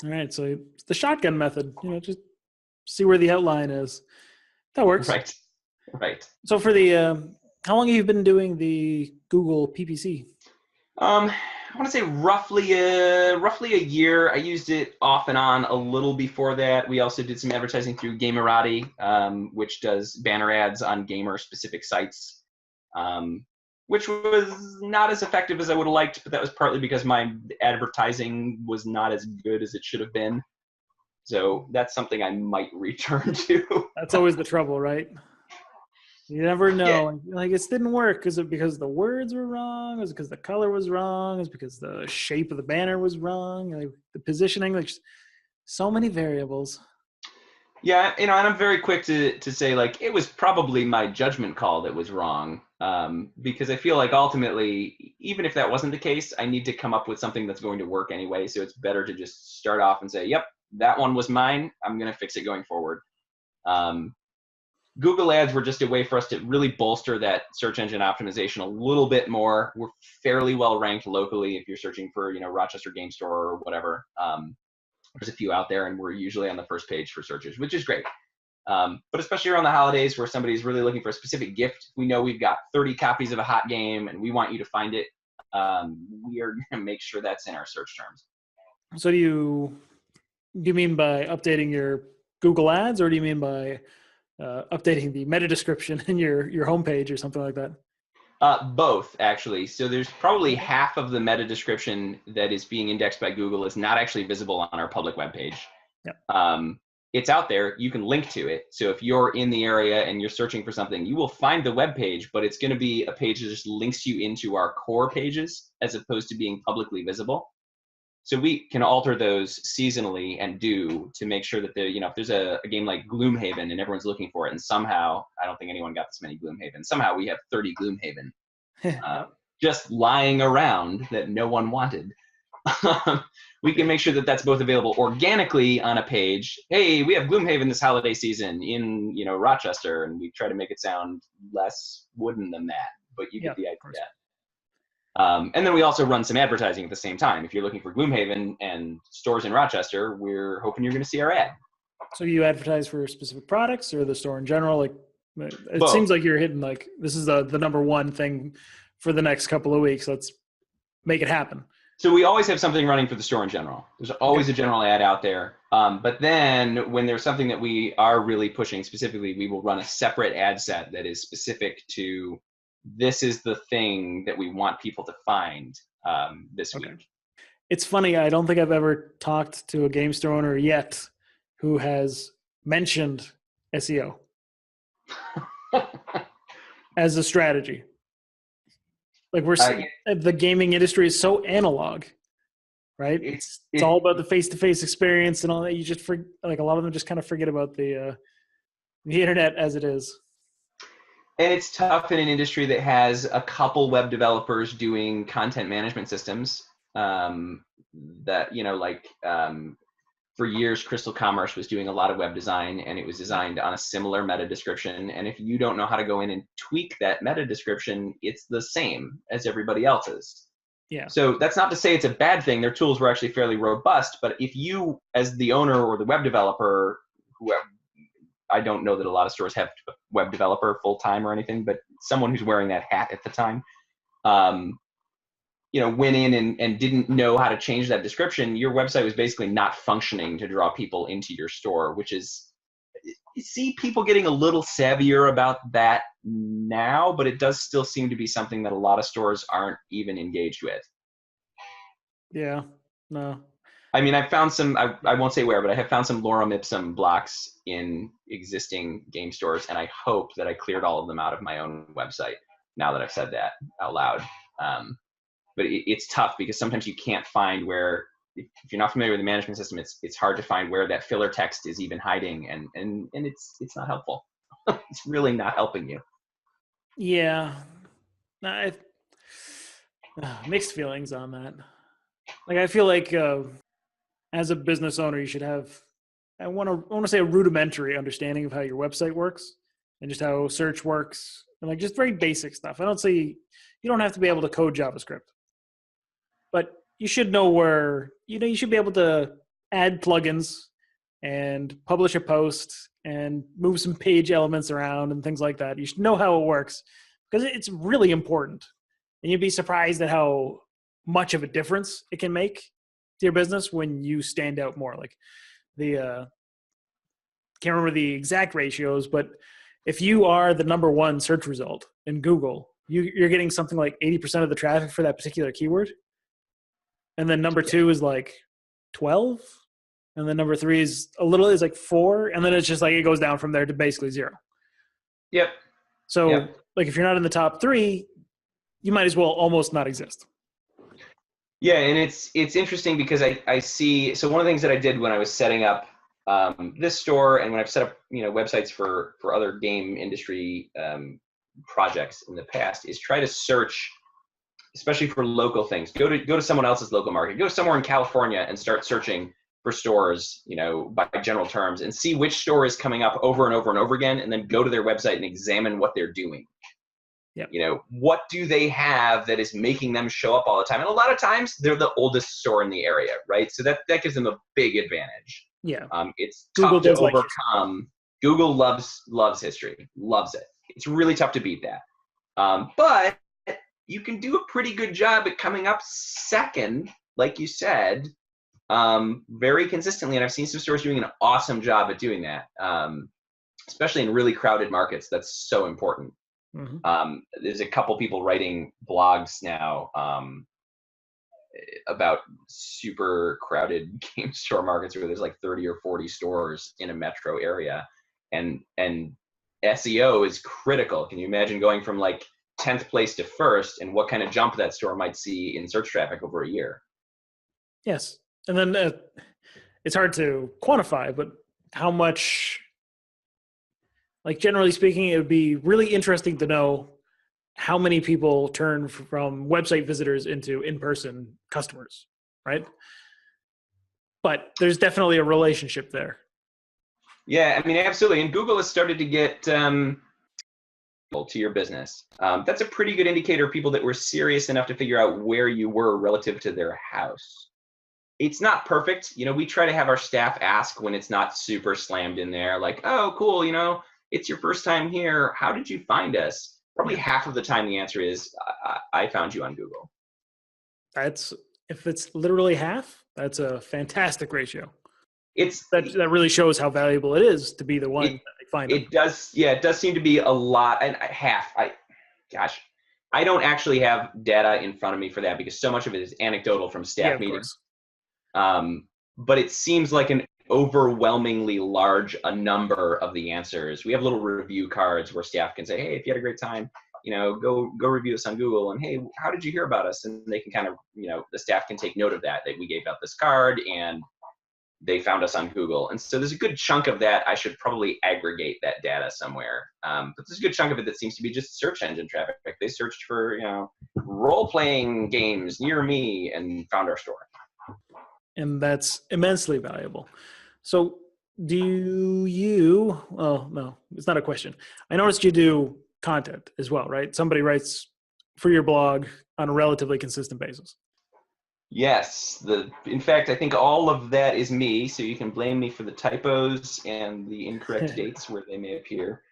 right, so it's the shotgun method. Just see where the outline is. That works. Right. So for the, how long have you been doing the Google PPC? I want to say roughly a year. I used it off and on a little before that. We also did some advertising through Gamerati, which does banner ads on gamer-specific sites, which was not as effective as I would have liked, but that was partly because my advertising was not as good as it should have been. So that's something I might return to. That's always the trouble, right? You never know. Yeah. Like, it didn't work. Is it because the words were wrong? Is it because the color was wrong? Is it because the shape of the banner was wrong? Like, the positioning, like, so many variables. Yeah, and I'm very quick to say, like, it was probably my judgment call that was wrong, because I feel like ultimately, even if that wasn't the case, I need to come up with something that's going to work anyway. So it's better to just start off and say, yep, that one was mine. I'm going to fix it going forward. Google Ads were just a way for us to really bolster that search engine optimization a little bit more. We're fairly well ranked locally if you're searching for, Rochester Game Store or whatever. There's a few out there, and we're usually on the first page for searches, which is great. But especially around the holidays where somebody's really looking for a specific gift, we know we've got 30 copies of a hot game and we want you to find it. We are going to make sure that's in our search terms. So do you mean by updating your Google Ads, or do you mean by updating the meta description in your homepage or something like that? Both, actually. So there's probably half of the meta description that is being indexed by Google is not actually visible on our public webpage. Yep. It's out there. You can link to it. So if you're in the area and you're searching for something, you will find the webpage, but it's going to be a page that just links you into our core pages as opposed to being publicly visible. So we can alter those seasonally and to make sure that if there's a game like Gloomhaven and everyone's looking for it, and somehow, I don't think anyone got this many Gloomhaven, somehow we have 30 Gloomhaven just lying around that no one wanted. We can make sure that that's both available organically on a page. Hey, we have Gloomhaven this holiday season in Rochester, and we try to make it sound less wooden than that, but you get the idea. And then we also run some advertising at the same time. If you're looking for Gloomhaven and stores in Rochester, we're hoping you're going to see our ad. So you advertise for specific products or the store in general? Like, it Both. Seems like you're hitting, like, this is the number one thing for the next couple of weeks. Let's make it happen. So we always have something running for the store in general. There's always a general ad out there. But then when there's something that we are really pushing specifically, we will run a separate ad set that is specific to this is the thing that we want people to find this week. It's funny. I don't think I've ever talked to a game store owner yet who has mentioned SEO as a strategy. Like, the gaming industry is so analog, right? It's all about the face-to-face experience and all that. You just a lot of them just kind of forget about the internet as it is. And it's tough in an industry that has a couple web developers doing content management systems for years, Crystal Commerce was doing a lot of web design, and it was designed on a similar meta description. And if you don't know how to go in and tweak that meta description, it's the same as everybody else's. Yeah. So that's not to say it's a bad thing. Their tools were actually fairly robust. But if you, as the owner or the web developer, I don't know that a lot of stores have a web developer full-time or anything, but someone who's wearing that hat at the time, went in and didn't know how to change that description, your website was basically not functioning to draw people into your store, which is, you see people getting a little savvier about that now, but it does still seem to be something that a lot of stores aren't even engaged with. Yeah, no. I mean, I've found some, I won't say where, but I have found some lorem ipsum blocks in existing game stores, and I hope that I cleared all of them out of my own website now that I've said that out loud. But it's tough because sometimes you can't find where, if you're not familiar with the management system, it's hard to find where that filler text is even hiding, and it's not helpful. It's really not helping you. Yeah. Mixed feelings on that. Like, I feel like as a business owner, you should have, I want to say, a rudimentary understanding of how your website works and just how search works, and like just very basic stuff. I don't say you don't have to be able to code JavaScript, but you should know where, you should be able to add plugins and publish a post and move some page elements around and things like that. You should know how it works because it's really important. And you'd be surprised at how much of a difference it can make to your business when you stand out more. Like can't remember the exact ratios, but if you are the number one search result in Google, you're getting something like 80% of the traffic for that particular keyword. And then number two is like 12. And then number three is like 4. And then it's just like, it goes down from there to basically 0. Yep. So like, if you're not in the top 3, you might as well almost not exist. Yeah. And it's interesting because I see, so one of the things that I did when I was setting up this store, and when I've set up, websites for other game industry projects in the past, is try to search, especially for local things. Go to someone else's local market. Go somewhere in California and start searching for stores, by general terms, and see which store is coming up over and over and over again, and then go to their website and examine what they're doing. Yep. What do they have that is making them show up all the time? And a lot of times they're the oldest store in the area, right? So that gives them a big advantage. Yeah. It's Google tough to does overcome. Google loves history, loves it. It's really tough to beat that. But you can do a pretty good job at coming up second, like you said, very consistently. And I've seen some stores doing an awesome job at doing that, especially in really crowded markets. That's so important. Mm-hmm. There's a couple people writing blogs now about super crowded game store markets where there's like 30 or 40 stores in a metro area, and SEO is critical. Can you imagine going from like 10th place to 1st, and what kind of jump that store might see in search traffic over a year? Yes. And then it's hard to quantify, but how much, like, generally speaking, it would be really interesting to know how many people turn from website visitors into in-person customers, right? But there's definitely a relationship there. Yeah, I mean, absolutely. And Google has started to get to your business. That's a pretty good indicator of people that were serious enough to figure out where you were relative to their house. It's not perfect. We try to have our staff ask when it's not super slammed in there, like, oh, cool, it's your first time here. How did you find us? Probably half of the time the answer is, I found you on Google. If it's literally half, that's a fantastic ratio. That really shows how valuable it is to be the one that they find. It does. Yeah, it does seem to be a lot. And half, I don't actually have data in front of me for that because so much of it is anecdotal from staff meetings. But it seems like an overwhelmingly large number of the answers. We have little review cards where staff can say, hey, if you had a great time, go review us on Google, and hey, how did you hear about us? And they can kind of, the staff can take note of that we gave out this card and they found us on Google. And so there's a good chunk of that. I should probably aggregate that data somewhere. But there's a good chunk of it that seems to be just search engine traffic. They searched for, role-playing games near me and found our store. And that's immensely valuable. So no, it's not a question. I noticed you do content as well, right? Somebody writes for your blog on a relatively consistent basis. Yes. In fact, I think all of that is me, so you can blame me for the typos and the incorrect dates where they may appear.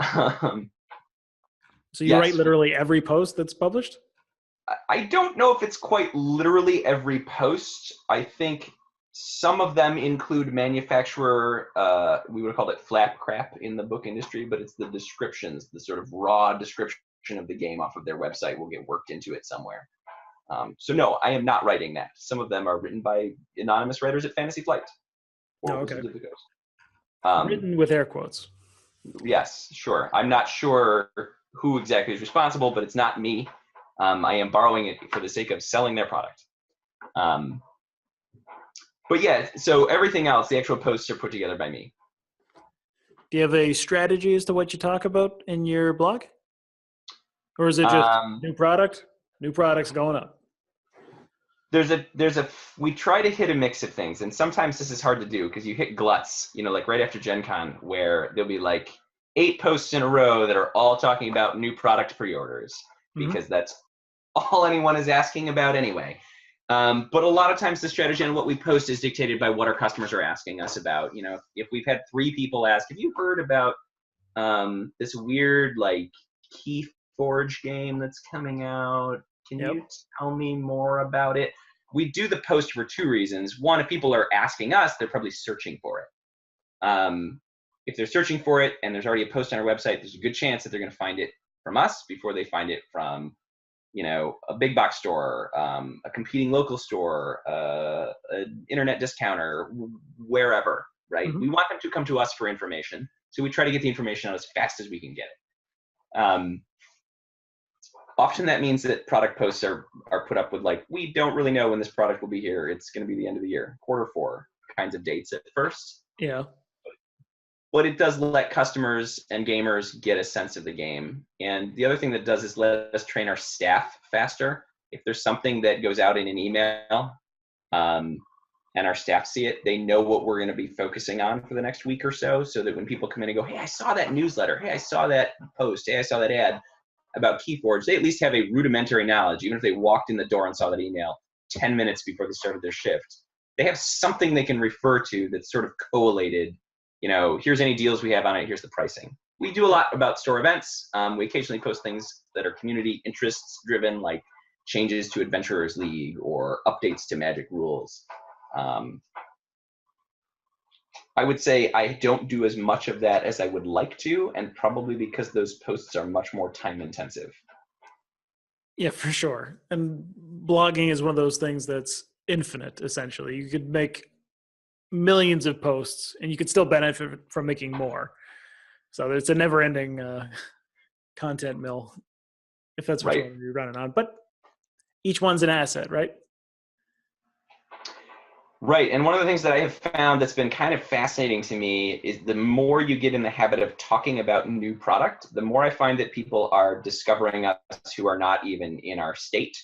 So you write literally every post that's published? I don't know if it's quite literally every post. I think some of them include manufacturer, we would have called it flap crap in the book industry, but it's the descriptions, the sort of raw description of the game off of their website will get worked into it somewhere. So no, I am not writing that. Some of them are written by anonymous writers at Fantasy Flight. Oh, okay. Wizards of the Coast. Written with air quotes. Yes, sure. I'm not sure who exactly is responsible, but it's not me. I am borrowing it for the sake of selling their product. But yeah, so everything else, the actual posts are put together by me. Do you have a strategy as to what you talk about in your blog? Or is it just new products going up? We try to hit a mix of things, and sometimes this is hard to do because you hit gluts, like right after Gen Con, where there'll be like 8 posts in a row that are all talking about new product pre-orders, because that's all anyone is asking about anyway. But a lot of times the strategy on what we post is dictated by what our customers are asking us about. If we've had 3 people ask, have you heard about this weird like Key Forge game that's coming out? Can you tell me more about it? We do the post for 2 reasons. One, if people are asking us, they're probably searching for it. If they're searching for it and there's already a post on our website, there's a good chance that they're going to find it from us before they find it from a big box store, a competing local store, an internet discounter, wherever, right? We want them to come to us for information. So we try to get the information out as fast as we can get it. Often that means that product posts are put up with like, we don't really know when this product will be here. It's going to be the end of the year, Q4 kinds of dates at first. Yeah. But it does let customers and gamers get a sense of the game. And the other thing that does is let us train our staff faster. If there's something that goes out in an email and our staff see it, they know what we're going to be focusing on for the next week or so that when people come in and go, hey, I saw that newsletter. Hey, I saw that post. Hey, I saw that ad about Keyforge. They at least have a rudimentary knowledge, even if they walked in the door and saw that email 10 minutes before they started their shift. They have something they can refer to that's sort of collated. Here's any deals we have on it. Here's the pricing. We do a lot about store events. We occasionally post things that are community interests driven, like changes to Adventurers League or updates to Magic rules. I would say I don't do as much of that as I would like to, and probably because those posts are much more time intensive. Yeah, for sure. And blogging is one of those things that's infinite, essentially. You could make millions of posts and you could still benefit from making more. So it's a never ending content mill, if that's what you're running on. But each one's an asset, right? Right. And one of the things that I have found that's been kind of fascinating to me is the more you get in the habit of talking about new product, the more I find that people are discovering us who are not even in our state,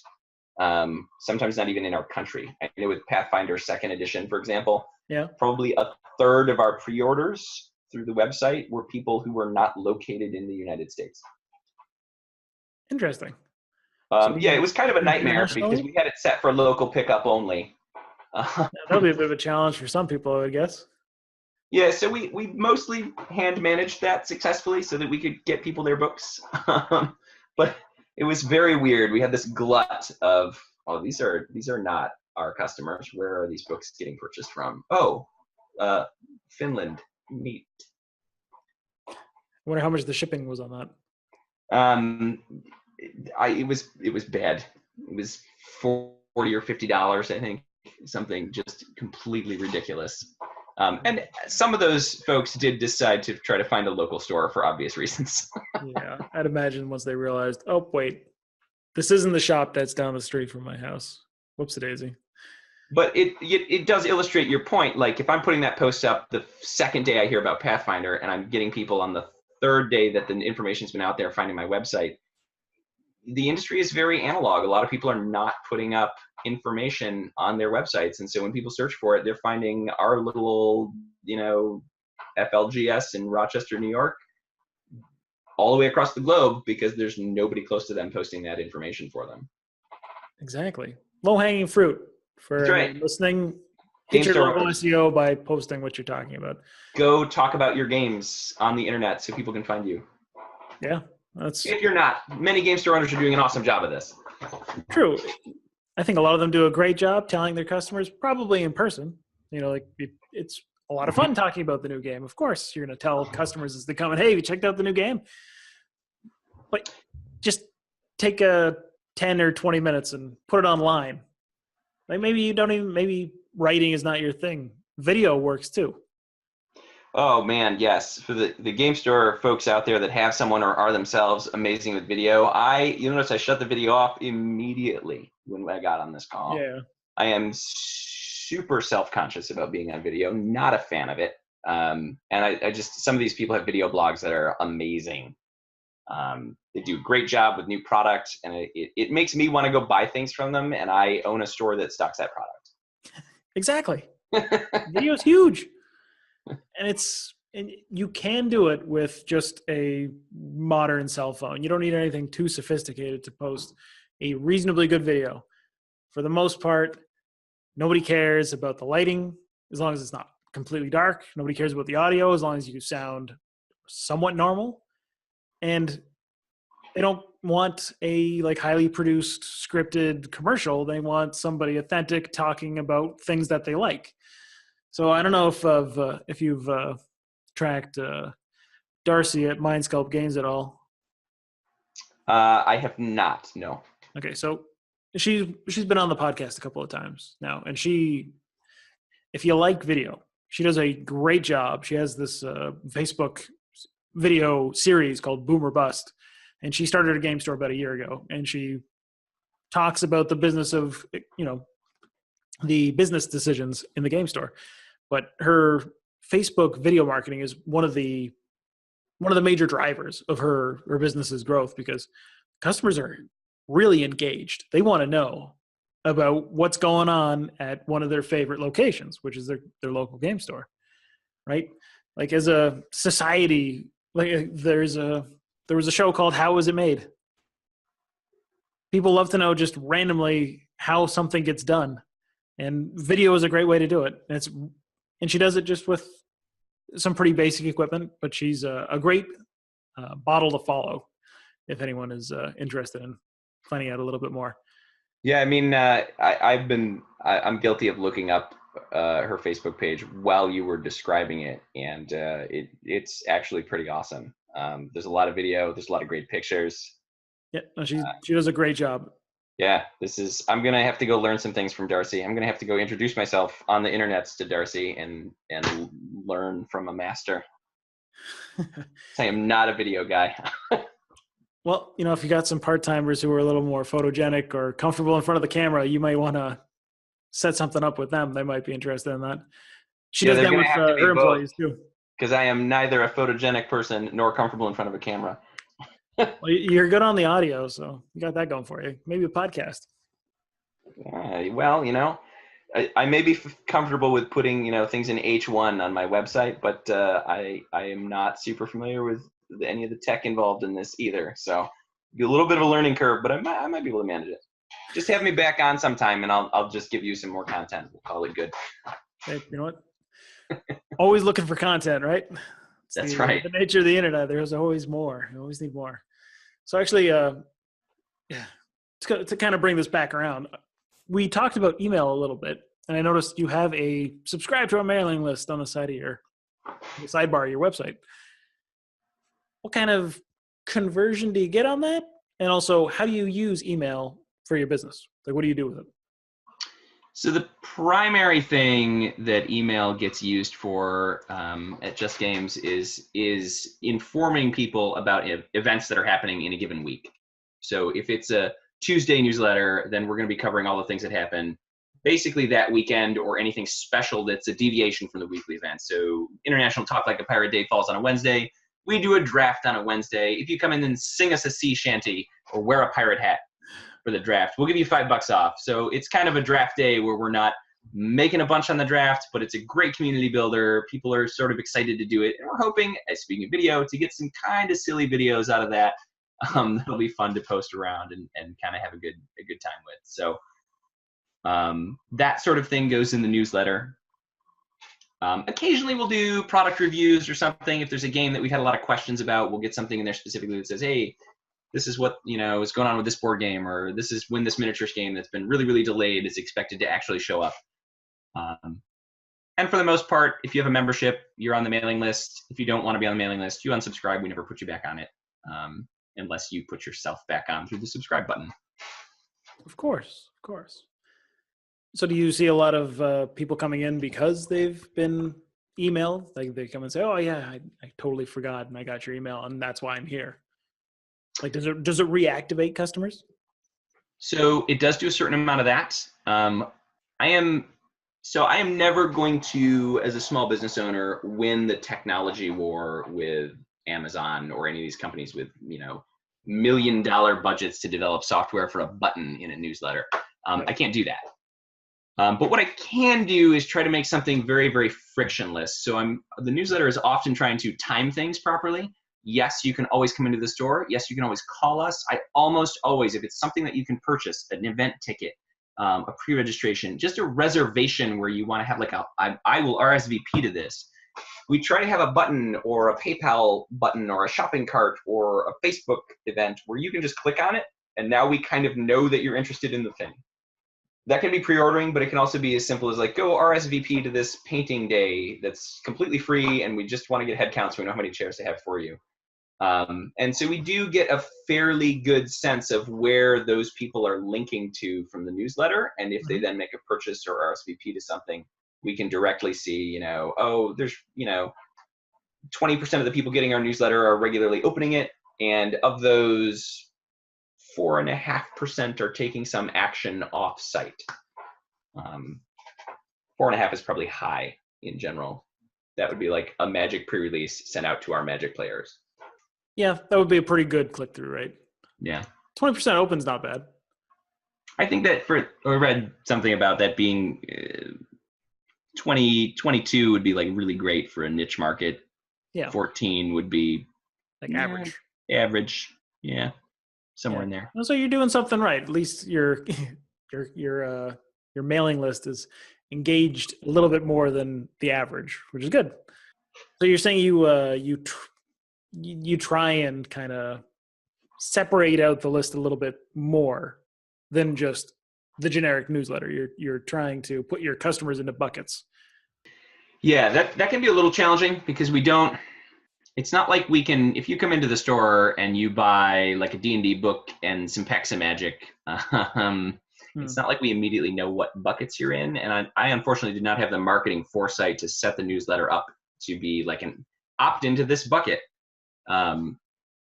sometimes not even in our country. I know with Pathfinder 2nd edition, for example, probably a third of our pre-orders through the website were people who were not located in the United States. Interesting. It was kind of a nightmare because we had it set for local pickup only. That'll be a bit of a challenge for some people, I guess. Yeah, so we mostly hand managed that successfully so that we could get people their books. But it was very weird. We had this glut of, these are not our customers. Where are these books getting purchased from? Finland. Neat. I wonder how much the shipping was on that. It was bad. It was $40 or $50, I think. Something just completely ridiculous. And some of those folks did decide to try to find a local store for obvious reasons. Yeah, I'd imagine once they realized, oh, wait, this isn't the shop that's down the street from my house. Whoops-a-daisy. But it does illustrate your point. Like if I'm putting that post up the second day I hear about Pathfinder and I'm getting people on the third day that the information's been out there finding my website, the industry is very analog. A lot of people are not putting up information on their websites. And so when people search for it, they're finding our little old, FLGS in Rochester, New York, all the way across the globe because there's nobody close to them posting that information for them. Exactly. Low-hanging fruit for listening. Hit your local SEO by posting what you're talking about. Go talk about your games on the internet so people can find you. Yeah. If you're not, many game store owners are doing an awesome job of this. True. I think a lot of them do a great job telling their customers, probably in person. Like it's a lot of fun talking about the new game. Of course, you're going to tell customers as they come in, hey, have you checked out the new game? But just take a 10 or 20 minutes and put it online. Like maybe writing is not your thing. Video works too. Oh man, yes. For the game store folks out there that have someone or are themselves amazing with video, you notice I shut the video off immediately when I got on this call. Yeah. I am super self-conscious about being on video, not a fan of it. And I just, some of these people have video blogs that are amazing. They do a great job with new product, and it makes me want to go buy things from them, and I own a store that stocks that product. Exactly. Video is huge. And you can do it with just a modern cell phone. You don't need anything too sophisticated to post a reasonably good video. For the most part, nobody cares about the lighting as long as it's not completely dark. Nobody cares about the audio as long as you sound somewhat normal. And they don't want a highly produced scripted commercial. They want somebody authentic talking about things that they like. So I don't know if you've tracked Darcy at Mindsculpt Games at all. I have not, no. Okay, so she's been on the podcast a couple of times now, and if you like video, she does a great job. She has this Facebook video series called Boom or Bust, and she started a game store about a year ago, and she talks about the business of the business decisions in the game store. But her Facebook video marketing is one of the major drivers of her business's growth, because customers are really engaged. They want to know about what's going on at one of their favorite locations, which is their local game store, right? Like, as a society, there was a show called How Was It Made? People love to know just randomly how something gets done, and video is a great way to do it. And she does it just with some pretty basic equipment, but she's a great model to follow if anyone is interested in finding out a little bit more. Yeah, I mean, I'm guilty of looking up her Facebook page while you were describing it, and it's actually pretty awesome. There's a lot of video, there's a lot of great pictures. Yeah, no, she does a great job. Yeah, I'm going to have to go learn some things from Darcy. I'm going to have to go introduce myself on the internets to Darcy and learn from a master. I am not a video guy. Well, if you got some part-timers who are a little more photogenic or comfortable in front of the camera, you might want to set something up with them. They might be interested in that. She does that with her employees too. Because I am neither a photogenic person nor comfortable in front of a camera. Well, you're good on the audio, so you got that going for you. Maybe a podcast. Well, I may be comfortable with putting, things in H1 on my website, but I am not super familiar with any of the tech involved in this either. So be a little bit of a learning curve, but I might be able to manage it. Just have me back on sometime, and I'll just give you some more content. We'll call it good. Hey, you know what? Always looking for content, right? That's right. The nature of the internet. There's always more. You always need more. So actually, to kind of bring this back around, we talked about email a little bit, and I noticed you have a subscribe to our mailing list on the side of the sidebar of your website. What kind of conversion do you get on that? And also, how do you use email for your business? Like, what do you do with it? So the primary thing that email gets used for at Just Games is informing people about events that are happening in a given week. So if it's a Tuesday newsletter, then we're going to be covering all the things that happen basically that weekend, or anything special that's a deviation from the weekly event. So International Talk Like a Pirate Day falls on a Wednesday. We do a draft on a Wednesday. If you come in and sing us a sea shanty or wear a pirate hat for the draft, we'll give you $5 off. So it's kind of a draft day where we're not making a bunch on the draft, but it's a great community builder. People are sort of excited to do it. And we're hoping, speaking of video, to get some kind of silly videos out of that. That'll be fun to post around and kind of have a good time with. So that sort of thing goes in the newsletter. Occasionally we'll do product reviews or something. If there's a game that we've had a lot of questions about, we'll get something in there specifically that says, hey, this is what, is going on with this board game, or this is when this miniatures game that's been really, really delayed is expected to actually show up. And for the most part, if you have a membership, you're on the mailing list. If you don't want to be on the mailing list, you unsubscribe. We never put you back on it, unless you put yourself back on through the subscribe button. Of course. So do you see a lot of people coming in because they've been emailed? Like they come and say, oh yeah, I totally forgot and I got your email and that's why I'm here. Like does it reactivate customers? So it does do a certain amount of that. I am never going to, as a small business owner, win the technology war with Amazon or any of these companies with, $1 million budgets to develop software for a button in a newsletter. I can't do that. But what I can do is try to make something very, very frictionless. So the newsletter is often trying to time things properly. Yes, you can always come into the store. Yes, you can always call us. I almost always, if it's something that you can purchase, an event ticket, a pre-registration, just a reservation where you want to have like I will RSVP to this. We try to have a button or a PayPal button or a shopping cart or a Facebook event where you can just click on it, and now we kind of know that you're interested in the thing. That can be pre-ordering, but it can also be as simple as like, go RSVP to this painting day that's completely free, and we just want to get head counts so we know how many chairs to have for you. And so we do get a fairly good sense of where those people are linking to from the newsletter, and if they then make a purchase or RSVP to something, we can directly see, there's, 20% of the people getting our newsletter are regularly opening it, and of those, 4.5% are taking some action off-site. 4.5 is probably high in general. That would be like a Magic pre-release sent out to our Magic players. Yeah, that would be a pretty good click-through, right? Yeah. 20% open's not bad. I think that I read something about that being 22 would be like really great for a niche market. Yeah. 14 would be like average. Average. Yeah. Somewhere in there. So you're doing something right. At least your mailing list is engaged a little bit more than the average, which is good. So you're saying you try and kind of separate out the list a little bit more than just the generic newsletter. You're trying to put your customers into buckets. Yeah, that can be a little challenging because it's not like we can, if you come into the store and you buy like a D&D book and some packs of Magic, it's not like we immediately know what buckets you're in. And I unfortunately did not have the marketing foresight to set the newsletter up to be like an opt into this bucket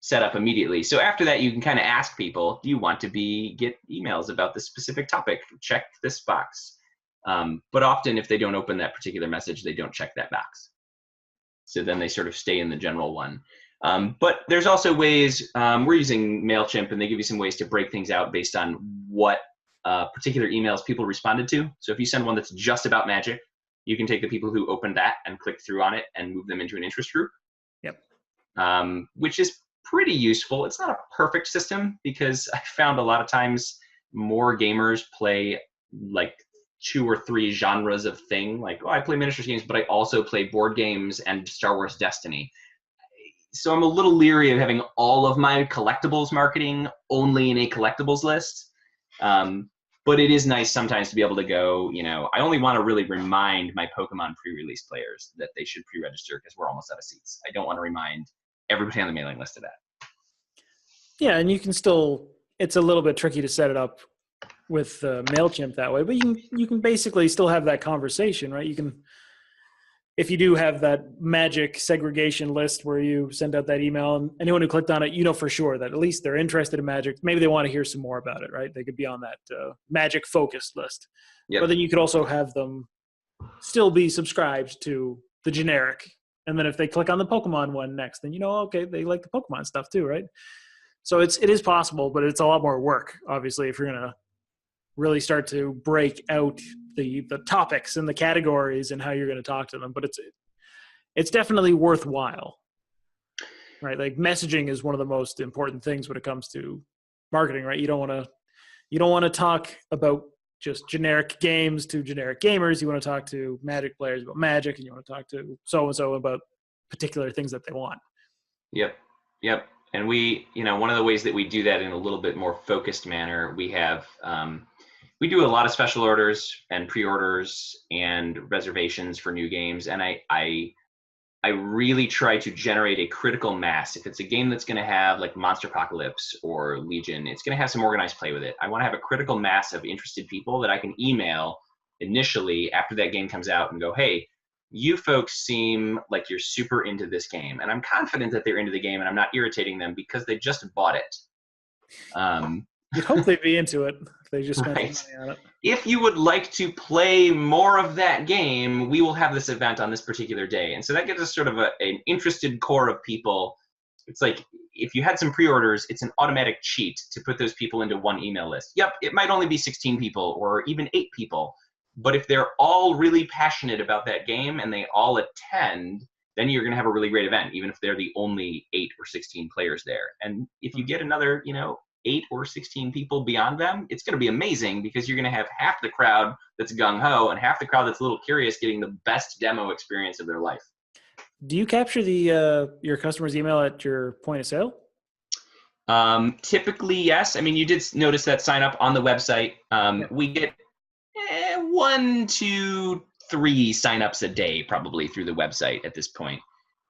set up immediately. So after that, you can kind of ask people, do you want to get emails about this specific topic? Check this box. But often if they don't open that particular message, they don't check that box. So then they sort of stay in the general one. But there's also ways, we're using MailChimp, and they give you some ways to break things out based on what particular emails people responded to. So if you send one that's just about Magic, you can take the people who opened that and click through on it and move them into an interest group. Yep. Which is pretty useful. It's not a perfect system because I found a lot of times more gamers play like 2 or 3 genres of thing. Like, I play miniatures games, but I also play board games and Star Wars Destiny. So I'm a little leery of having all of my collectibles marketing only in a collectibles list. But it is nice sometimes to be able to go, I only want to really remind my Pokemon pre-release players that they should pre-register because we're almost out of seats. I don't want to remind everybody on the mailing list of that. Yeah, and you can still, it's a little bit tricky to set it up with MailChimp that way, but you can basically still have that conversation, right? You can, if you do have that Magic segregation list where you send out that email and anyone who clicked on it, for sure that at least they're interested in Magic. Maybe they want to hear some more about it, right? They could be on that Magic focused list. Yep. But then you could also have them still be subscribed to the generic. And then if they click on the Pokemon one next, then okay, they like the Pokemon stuff too, right? So it is possible, but it's a lot more work, obviously, if you're going to really start to break out the topics and the categories and how you're going to talk to them. But it's definitely worthwhile, right? Like messaging is one of the most important things when it comes to marketing, right? You don't want to talk about just generic games to generic gamers. You want to talk to Magic players about Magic, and you want to talk to so-and-so about particular things that they want. Yep. And we, one of the ways that we do that in a little bit more focused manner, we have, we do a lot of special orders and pre-orders and reservations for new games. And I really try to generate a critical mass. If it's a game that's going to have like Monster Apocalypse or Legion, it's going to have some organized play with it. I want to have a critical mass of interested people that I can email initially after that game comes out and go, hey, you folks seem like you're super into this game. And I'm confident that they're into the game and I'm not irritating them because they just bought it. You'd hope they'd be into it if they just spent Right. money on it. If you would like to play more of that game, we will have this event on this particular day. And so that gives us sort of an interested core of people. It's like if you had some pre-orders, it's an automatic cheat to put those people into one email list. Yep, it might only be 16 people or even 8 people. But if they're all really passionate about that game and they all attend, then you're going to have a really great event, even if they're the only 8 or 16 players there. And if you get another, 8 or 16 people beyond them, it's going to be amazing because you're going to have half the crowd that's gung-ho and half the crowd that's a little curious getting the best demo experience of their life. Do you capture the your customer's email at your point of sale? Typically, yes. I mean, you did notice that sign up on the website. We get 1 to 3 signups a day probably through the website at this point.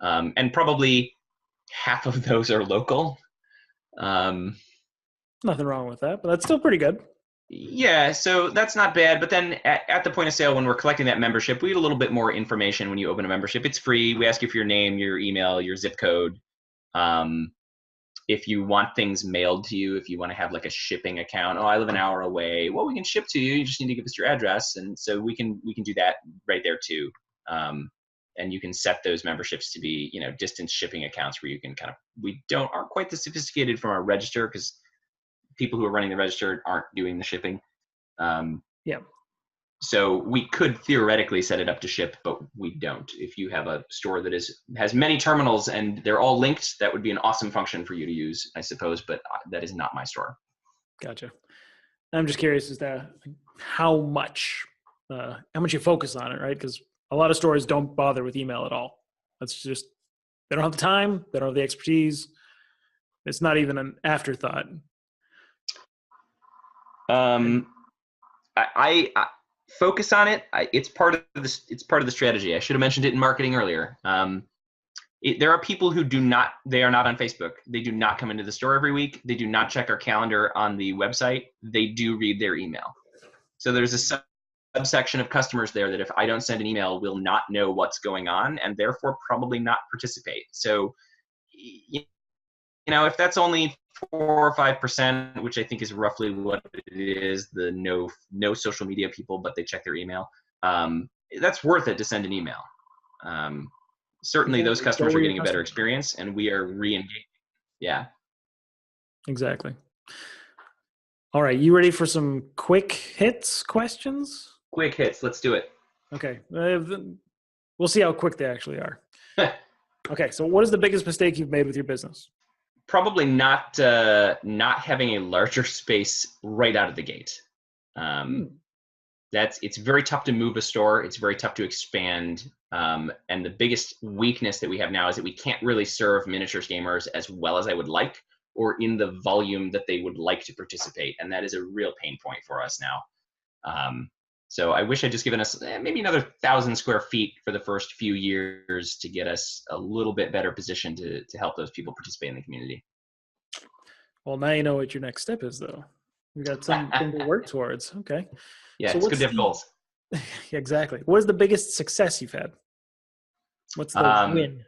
And probably half of those are local. Nothing wrong with that, but that's still pretty good. Yeah, so that's not bad. But then at the point of sale, when we're collecting that membership, we get a little bit more information when you open a membership. It's free. We ask you for your name, your email, your zip code. If you want things mailed to you, if you want to have like a shipping account, I live an hour away. Well, we can ship to you. You just need to give us your address. And so we can do that right there too. And you can set those memberships to be, distance shipping accounts where you can aren't quite the sophisticated from our register because people who are running the register aren't doing the shipping. Yeah. So we could theoretically set it up to ship, but we don't. If you have a store that has many terminals and they're all linked, that would be an awesome function for you to use, I suppose, but that is not my store. Gotcha. I'm just curious as to how much you focus on it, right? Because a lot of stores don't bother with email at all. That's just, they don't have the time, they don't have the expertise. It's not even an afterthought. I focus on it. It's part of the strategy. I should have mentioned it in marketing earlier. There are people who they are not on Facebook. They do not come into the store every week. They do not check our calendar on the website. They do read their email. So there's a subsection of customers there that if I don't send an email, will not know what's going on and therefore probably not participate. So, if that's only 4 or 5%, which I think is roughly what it is, the no social media people, but they check their email. That's worth it to send an email. Certainly those customers are getting a better experience and we are re-engaging. Yeah. Exactly. All right. You ready for some quick hits questions? Quick hits. Let's do it. Okay. We'll see how quick they actually are. Okay. So what is the biggest mistake you've made with your business? Probably not having a larger space right out of the gate. It's very tough to move a store. It's very tough to expand. And the biggest weakness that we have now is that we can't really serve miniatures gamers as well as I would like, or in the volume that they would like to participate. And that is a real pain point for us now. So I wish I'd just given us maybe another 1,000 square feet for the first few years to get us a little bit better position to help those people participate in the community. Well, now you know what your next step is, though. You got something to work towards. Okay. Yeah, so it's good to have goals. Exactly. What is the biggest success you've had? What's the win?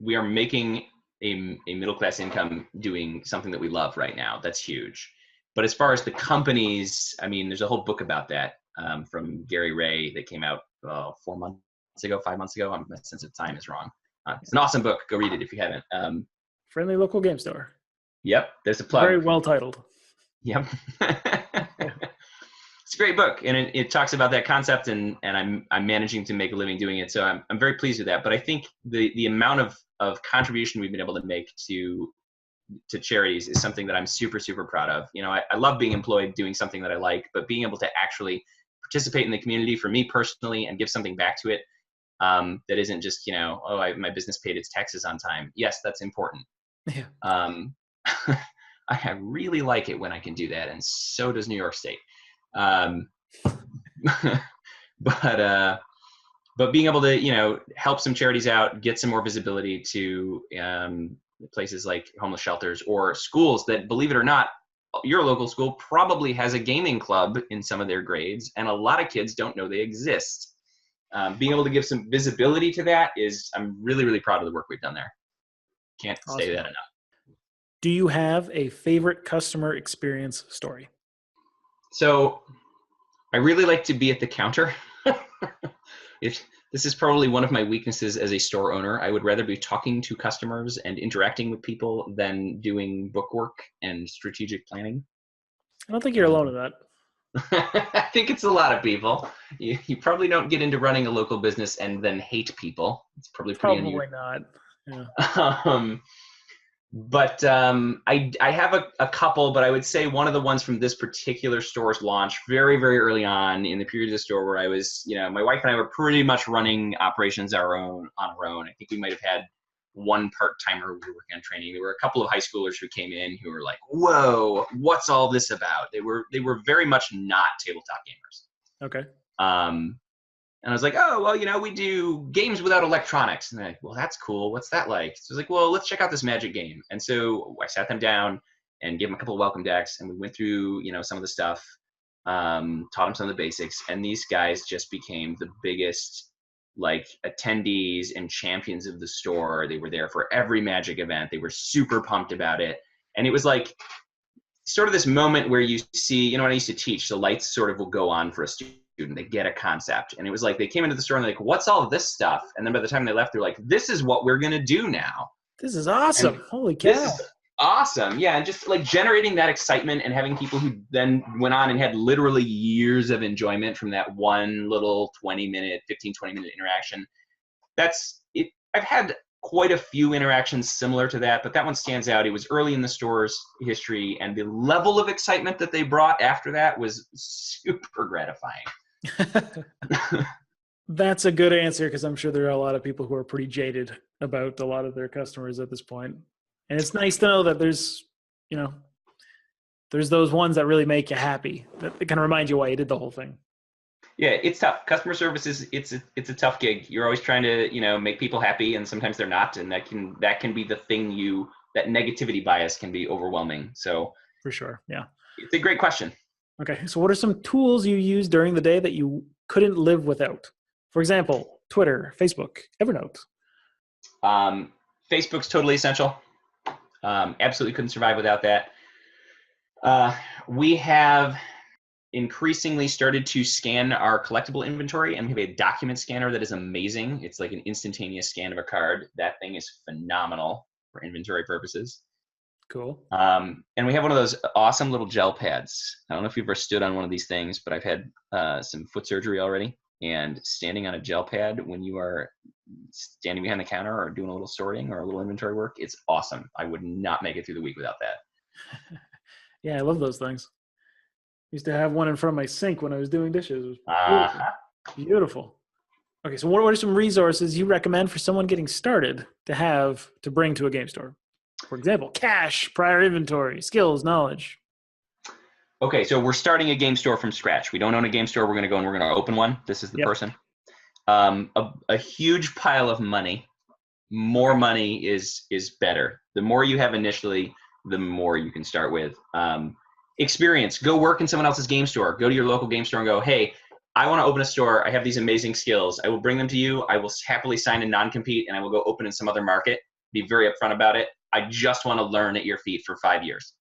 We are making a middle-class income doing something that we love right now. That's huge. But as far as the companies, I mean, there's a whole book about that from Gary Ray that came out 5 months ago. My sense of time is wrong. It's an awesome book. Go read it if you haven't. Friendly local game store. Yep, there's a plug. Very well titled. Yep. It's a great book, and it talks about that concept, and I'm managing to make a living doing it, so I'm very pleased with that. But I think the amount of contribution we've been able to make to charities is something that I'm super, super proud of. I love being employed doing something that I like, but being able to actually participate in the community for me personally and give something back to it that isn't just, my business paid its taxes on time. Yes, that's important. Yeah. I really like it when I can do that, and so does New York State. But being able to, help some charities out, get some more visibility to places like homeless shelters or schools that, believe it or not, your local school probably has a gaming club in some of their grades, and a lot of kids don't know they exist. Being able to give some visibility to that I'm really, really proud of the work we've done there. Can't say that enough. Do you have a favorite customer experience story? So I really like to be at the counter. This is probably one of my weaknesses as a store owner. I would rather be talking to customers and interacting with people than doing bookwork and strategic planning. I don't think you're alone in that. I think it's a lot of people. You probably don't get into running a local business and then hate people. It's probably pretty unusual. Not. Yeah. But I have a couple, but I would say one of the ones from this particular store's launch very, very early on in the period of the store where I was, my wife and I were pretty much running operations on our own. I think we might have had one part-timer we were working on training. There were a couple of high schoolers who came in who were like, whoa, what's all this about? They were very much not tabletop gamers. Okay. And I was like, oh, well, we do games without electronics. And they're like, well, that's cool. What's that like? So I was like, well, let's check out this Magic game. And so I sat them down and gave them a couple of welcome decks, and we went through, some of the stuff, taught them some of the basics. And these guys just became the biggest, attendees and champions of the store. They were there for every Magic event. They were super pumped about it. And it was like sort of this moment where you see, when I used to teach, the lights sort of will go on for a student. They get a concept, and it was like they came into the store and they're like, what's all this stuff? And then by the time they left, they're like, this is what we're gonna do now. This is awesome. And holy cow. This is awesome. Yeah. And just generating that excitement and having people who then went on and had literally years of enjoyment from that one little 20 minute interaction. That's it. I've had quite a few interactions similar to that, but that one stands out. It was early in the store's history, and the level of excitement that they brought after that was super gratifying. That's a good answer, because I'm sure there are a lot of people who are pretty jaded about a lot of their customers at this point. And it's nice to know that there's those ones that really make you happy, that kind of remind you why you did the whole thing. Yeah, it's tough. Customer service it's a tough gig. You're always trying to, make people happy, and sometimes they're not, and that can be the thing that negativity bias can be overwhelming. So for sure. Yeah. It's a great question. Okay. So what are some tools you use during the day that you couldn't live without? For example, Twitter, Facebook, Evernote. Facebook's totally essential. Absolutely couldn't survive without that. We have increasingly started to scan our collectible inventory, and we have a document scanner that is amazing. It's like an instantaneous scan of a card. That thing is phenomenal for inventory purposes. Cool. And we have one of those awesome little gel pads. I don't know if you've ever stood on one of these things, but I've had some foot surgery already, and standing on a gel pad when you are standing behind the counter or doing a little sorting or a little inventory work, it's awesome. I would not make it through the week without that. Yeah, I love those things. Used to have one in front of my sink when I was doing dishes. It was beautiful. Beautiful. Okay, so what are some resources you recommend for someone getting started to bring to a game store? For example, cash, prior inventory, skills, knowledge. Okay, so we're starting a game store from scratch. We don't own a game store. We're going to go and we're going to open one. This is the person. A huge pile of money. More money is better. The more you have initially, the more you can start with. Experience. Go work in someone else's game store. Go to your local game store and go, hey, I want to open a store. I have these amazing skills. I will bring them to you. I will happily sign a non-compete, and I will go open in some other market. Be very upfront about it. I just want to learn at your feet for 5 years.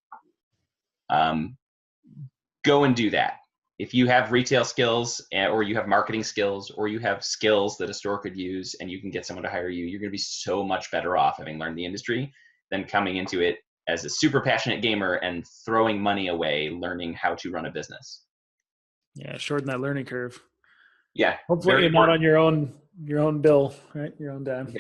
Go and do that. If you have retail skills, or you have marketing skills, or you have skills that a store could use, and you can get someone to hire you, you're going to be so much better off having learned the industry than coming into it as a super passionate gamer and throwing money away learning how to run a business. Yeah, shorten that learning curve. Yeah. Hopefully you're not on your own bill, right? Your own dime.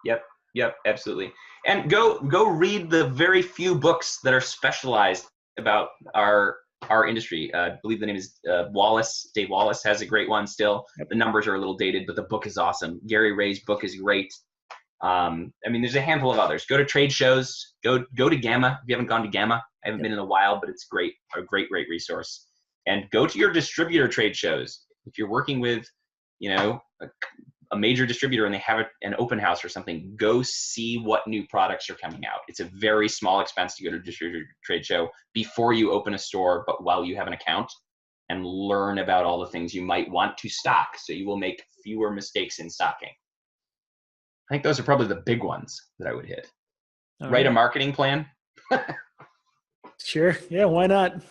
Yeah. Yep, absolutely. And go read the very few books that are specialized about our our industry. I believe the name is Wallace. Dave Wallace has a great one still. Yep. The numbers are a little dated, but the book is awesome. Gary Ray's book is great. I mean, there's a handful of others. Go to trade shows. Go to Gamma. If you haven't gone to Gamma, I haven't been in a while, but it's great. A great resource. And go to your distributor trade shows. If you're working with, a major distributor and they have an open house or something, go see what new products are coming out. It's a very small expense to go to a distributor trade show before you open a store, but while you have an account, and learn about all the things you might want to stock, so you will make fewer mistakes in stocking. I think those are probably the big ones that I would hit. Write a marketing plan. Sure. Yeah, why not?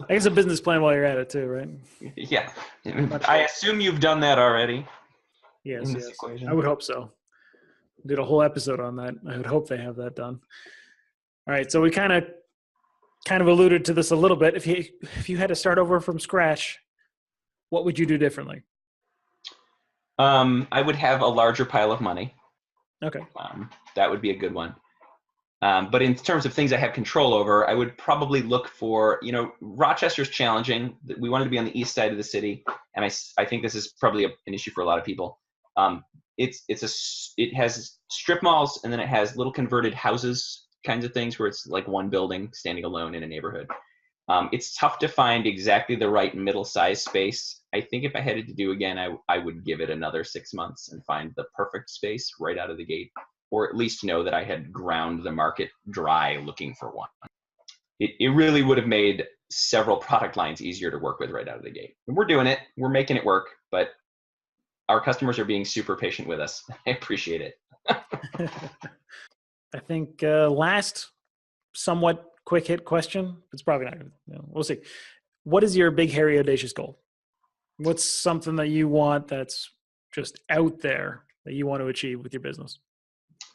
I guess a business plan while you're at it too, right? Yeah. I assume you've done that already. Yes. I would hope so. Did a whole episode on that. I would hope they have that done. All right, so we kind of alluded to this a little bit. If you had to start over from scratch, what would you do differently? I would have a larger pile of money. Okay. That would be a good one. But in terms of things I have control over, I would probably look for, Rochester's challenging. We wanted to be on the east side of the city, and I think this is probably an issue for a lot of people. It has strip malls, and then it has little converted houses kinds of things where it's like one building standing alone in a neighborhood. It's tough to find exactly the right middle-sized space. I think if I had it to do again, I would give it another 6 months and find the perfect space right out of the gate, or at least know that I had ground the market dry looking for one. It really would have made several product lines easier to work with right out of the gate. And we're doing it. We're making it work, but our customers are being super patient with us. I appreciate it. I think last somewhat quick hit question. It's probably not going to, we'll see. What is your big, hairy, audacious goal? What's something that you want that's just out there that you want to achieve with your business?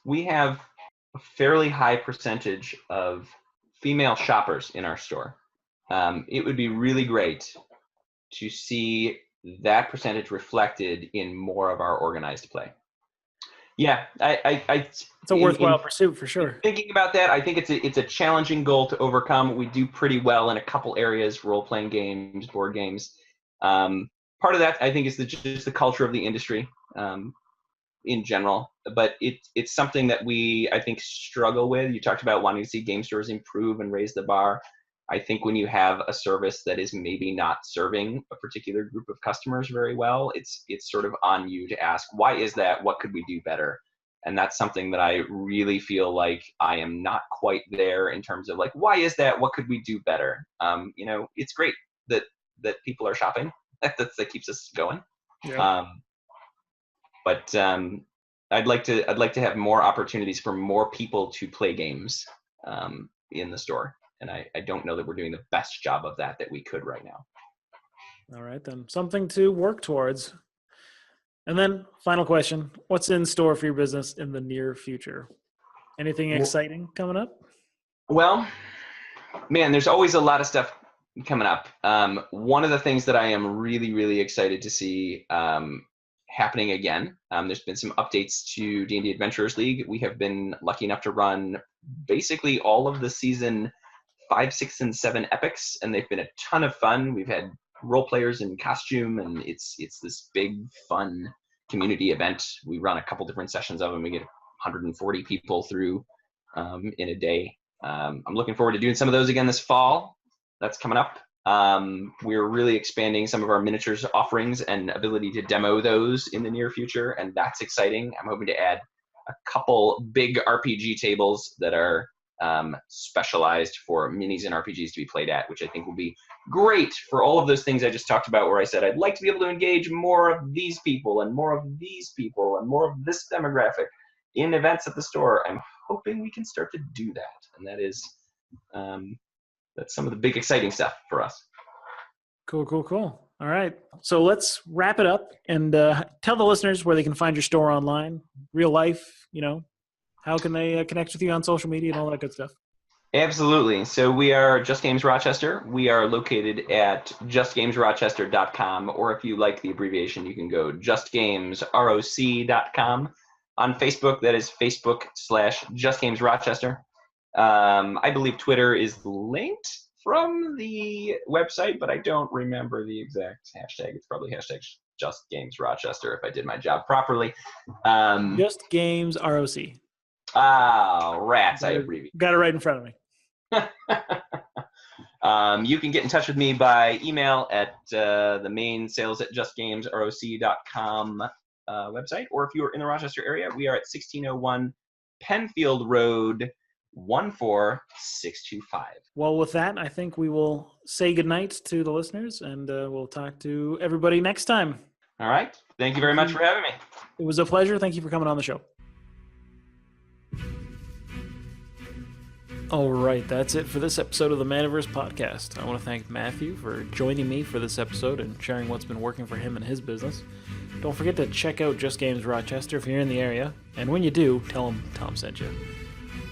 We have a fairly high percentage of female shoppers in our store. It would be really great to see that percentage reflected in more of our organized play. Yeah, it's a worthwhile pursuit for sure. Thinking about that, I think it's a challenging goal to overcome. We do pretty well in a couple areas: role-playing games, board games. Part of that, I think, is just the culture of the industry in general. But it's something that we, I think, struggle with. You talked about wanting to see game stores improve and raise the bar. I think when you have a service that is maybe not serving a particular group of customers very well, it's sort of on you to ask, why is that? What could we do better? And that's something that I really feel like I am not quite there in terms of like, why is that? What could we do better? It's great that people are shopping. That keeps us going. Yeah. But I'd like to have more opportunities for more people to play games in the store. And I don't know that we're doing the best job of that we could right now. All right, then. Something to work towards. And then final question, what's in store for your business in the near future? Anything exciting coming up? Well, man, there's always a lot of stuff coming up. One of the things that I am really, really excited to see happening again, there's been some updates to D&D Adventurers League. We have been lucky enough to run basically all of the season 5, 6, and 7 epics, and they've been a ton of fun. We've had role players in costume, and it's this big, fun community event. We run a couple different sessions of them. We get 140 people through in a day. I'm looking forward to doing some of those again this fall. That's coming up. We're really expanding some of our miniatures offerings and ability to demo those in the near future, and that's exciting. I'm hoping to add a couple big RPG tables that are specialized for minis and RPGs to be played at, which I think will be great for all of those things I just talked about, where I said I'd like to be able to engage more of these people and more of these people and more of this demographic in events at the store. I'm hoping we can start to do that, and that is that's some of the big exciting stuff for us. Cool. All right, so let's wrap it up and tell the listeners where they can find your store online, real life, how can they connect with you on social media and all that good stuff? Absolutely. So we are Just Games Rochester. We are located at justgamesrochester.com, or if you like the abbreviation, you can go justgamesroc.com. On Facebook, that is Facebook/JustGamesRochester. I believe Twitter is linked from the website, but I don't remember the exact hashtag. It's probably hashtag Just Games Rochester if I did my job properly. Just Games ROC. Rats, I abbreviated. Got it right in front of me. You can get in touch with me by email at the main sales at justgamesroc.com website, or if you are in the Rochester area, we are at 1601 Penfield Road, 14625. Well, with that, I think we will say goodnight to the listeners, and we'll talk to everybody next time. All right. Thank you very much for having me. It was a pleasure. Thank you for coming on the show. All right, that's it for this episode of the Manaverse Podcast. I want to thank Matthew for joining me for this episode and sharing what's been working for him and his business. Don't forget to check out Just Games Rochester if you're in the area, and when you do, tell them Tom sent you.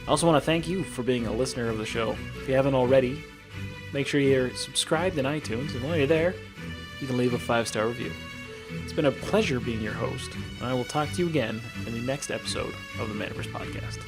I also want to thank you for being a listener of the show. If you haven't already, make sure you're subscribed in iTunes, and while you're there, you can leave a 5-star review. It's been a pleasure being your host, and I will talk to you again in the next episode of the Manaverse Podcast.